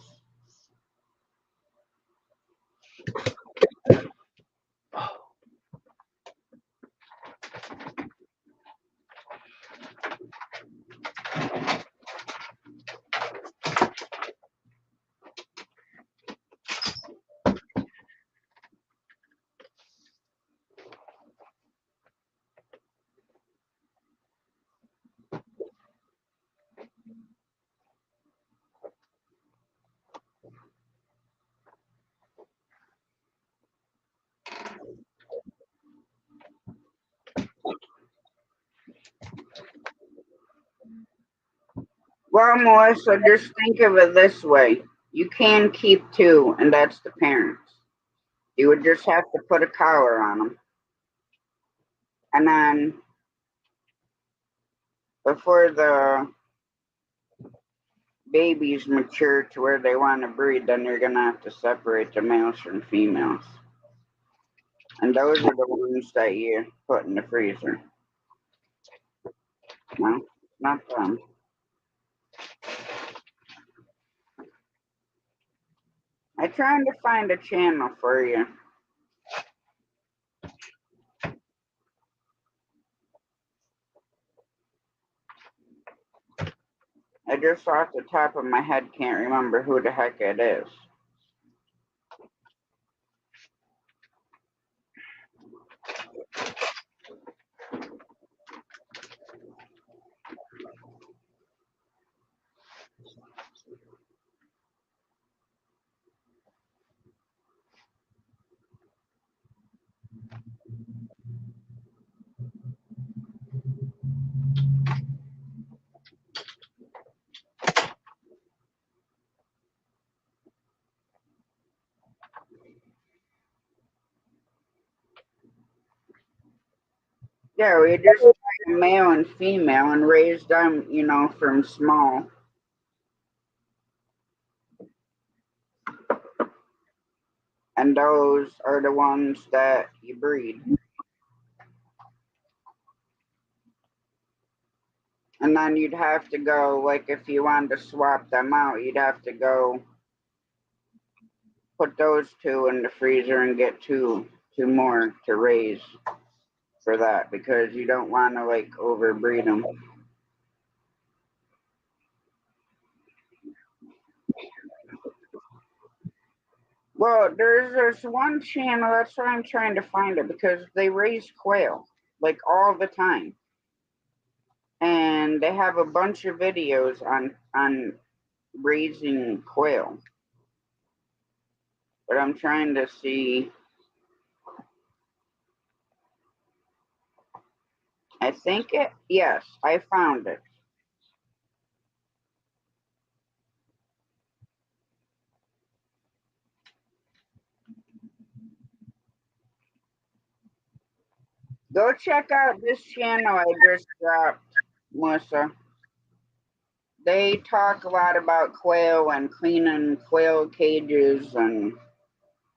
Well, Melissa, just think of it this way. You can keep two, and that's the parents. You would just have to put a collar on them. And then, before the babies mature to where they want to breed, then you're going to have to separate the males from females. And those are the ones that you put in the freezer. No, not them. I'm trying to find a channel for you. I just off the top of my head can't remember who the heck it is. Yeah, we just buy a male and female and raise them, you know, from small. And those are the ones that you breed. And then you'd have to go, like if you wanted to swap them out, you'd have to go put those two in the freezer and get two more to raise for that, because you don't want to like overbreed them. Well, there's one channel, that's why I'm trying to find it, because they raise quail like all the time. And they have a bunch of videos on raising quail. But I'm trying to see. I think yes, I found it. Go check out this channel I just dropped, Melissa. They talk a lot about quail and cleaning quail cages and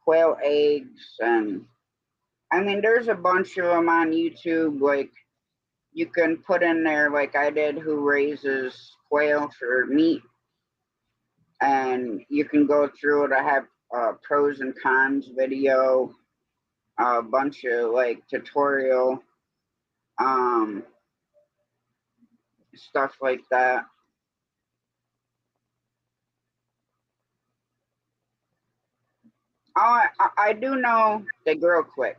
quail eggs, and I mean there's a bunch of them on YouTube. Like you can put in there, like I did, who raises quail for meat, and you can go through it. I have pros and cons video, a bunch of like tutorial stuff like that. I do know they grow quick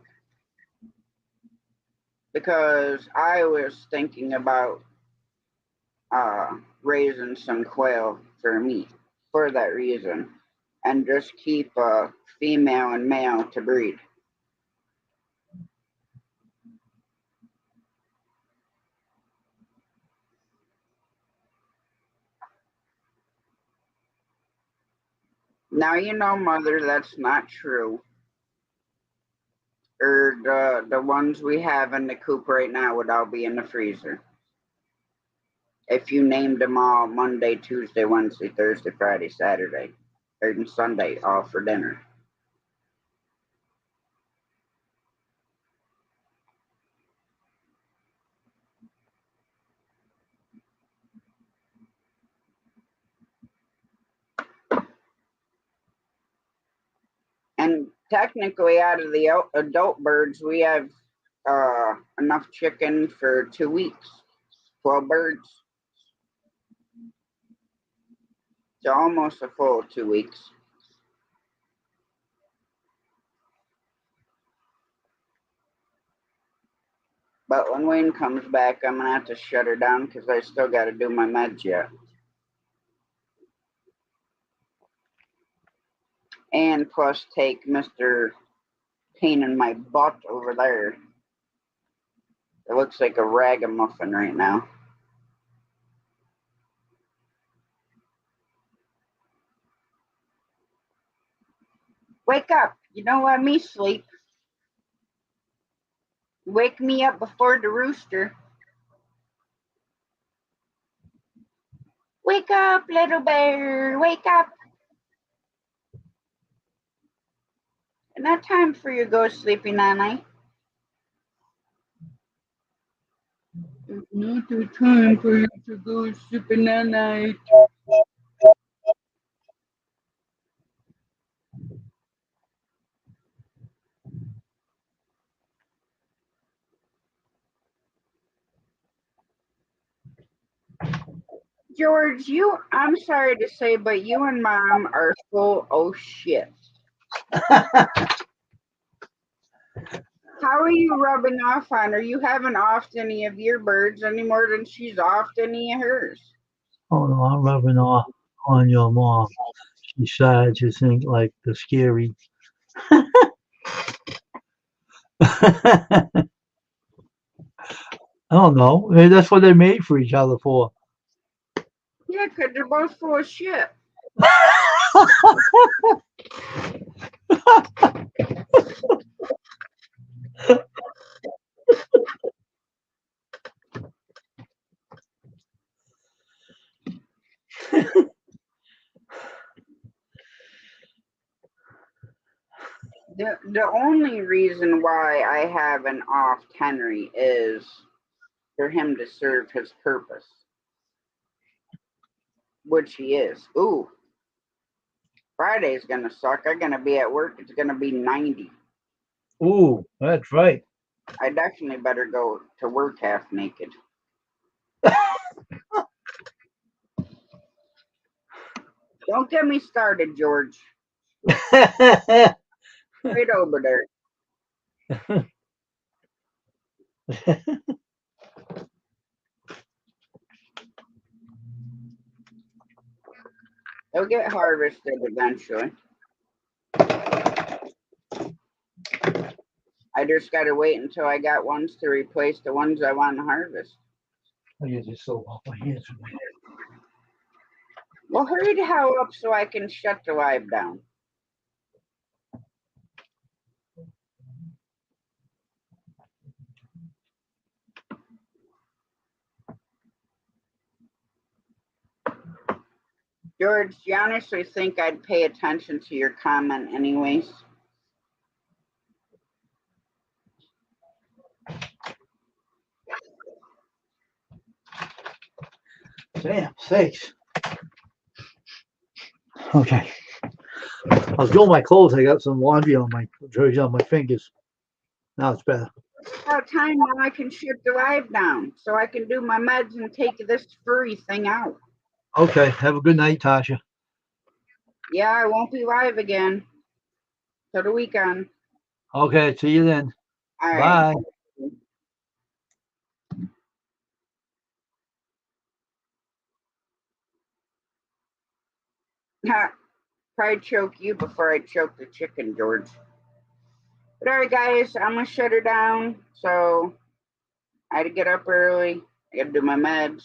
because I was thinking about raising some quail for meat for that reason, and just keep a female and male to breed. Now you know, Mother, that's not true. Or the ones we have in the coop right now would all be in the freezer. If you named them all Monday, Tuesday, Wednesday, Thursday, Friday, Saturday, or Sunday, all for dinner. And technically, out of the adult birds, we have enough chicken for 2 weeks. 12 birds. So almost a full 2 weeks. But when Wayne comes back, I'm gonna have to shut her down because I still got to do my meds yet. And plus take Mr. Pain in my butt over there. It looks like a ragamuffin right now. Wake up! You don't let me sleep. Wake me up before the rooster. Wake up, little bear, wake up. It's not time for you to go sleepy night. It's not the time for you to go sleepy night. George, I'm sorry to say, but you and Mom are full of shit. How are you rubbing off on her? You haven't offed any of your birds any more than she's offed any of hers. Oh no, I'm rubbing off on your mom. She said to think like the scary. I don't know. That's what they're made for each other for. Yeah, because they're both full of shit. The only reason why I have an off Henry is for him to serve his purpose, which he is. Ooh, Friday's gonna suck. I'm gonna be at work. It's gonna be 90. Ooh, that's right. I definitely better go to work half naked. Don't get me started, George. Right over there. They'll get harvested eventually. I just gotta wait until I got ones to replace the ones I want to harvest. I get this so off my hands. Well, hurry the hell up so I can shut the live down. George, do you honestly think I'd pay attention to your comment anyways? Damn, sakes. Okay. I was doing my clothes. I got some laundry on my jersey on my fingers. Now it's better. It's about time now I can shut the live down so I can do my meds and take this furry thing out. Okay. Have a good night, Tasha. Yeah, I won't be live again. Till the weekend. Okay, see you then. All right. Bye. Probably choke you before I choke the chicken, George. But all right, guys, I'm gonna shut her down. So I had to get up early. I gotta do my meds.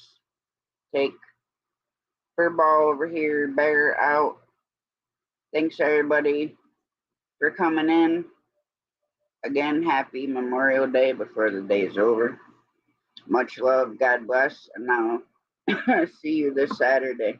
Take Furball over here, Bear out. Thanks everybody for coming in. Again, happy Memorial Day before the day is over. Much love, God bless, and now see you this Saturday.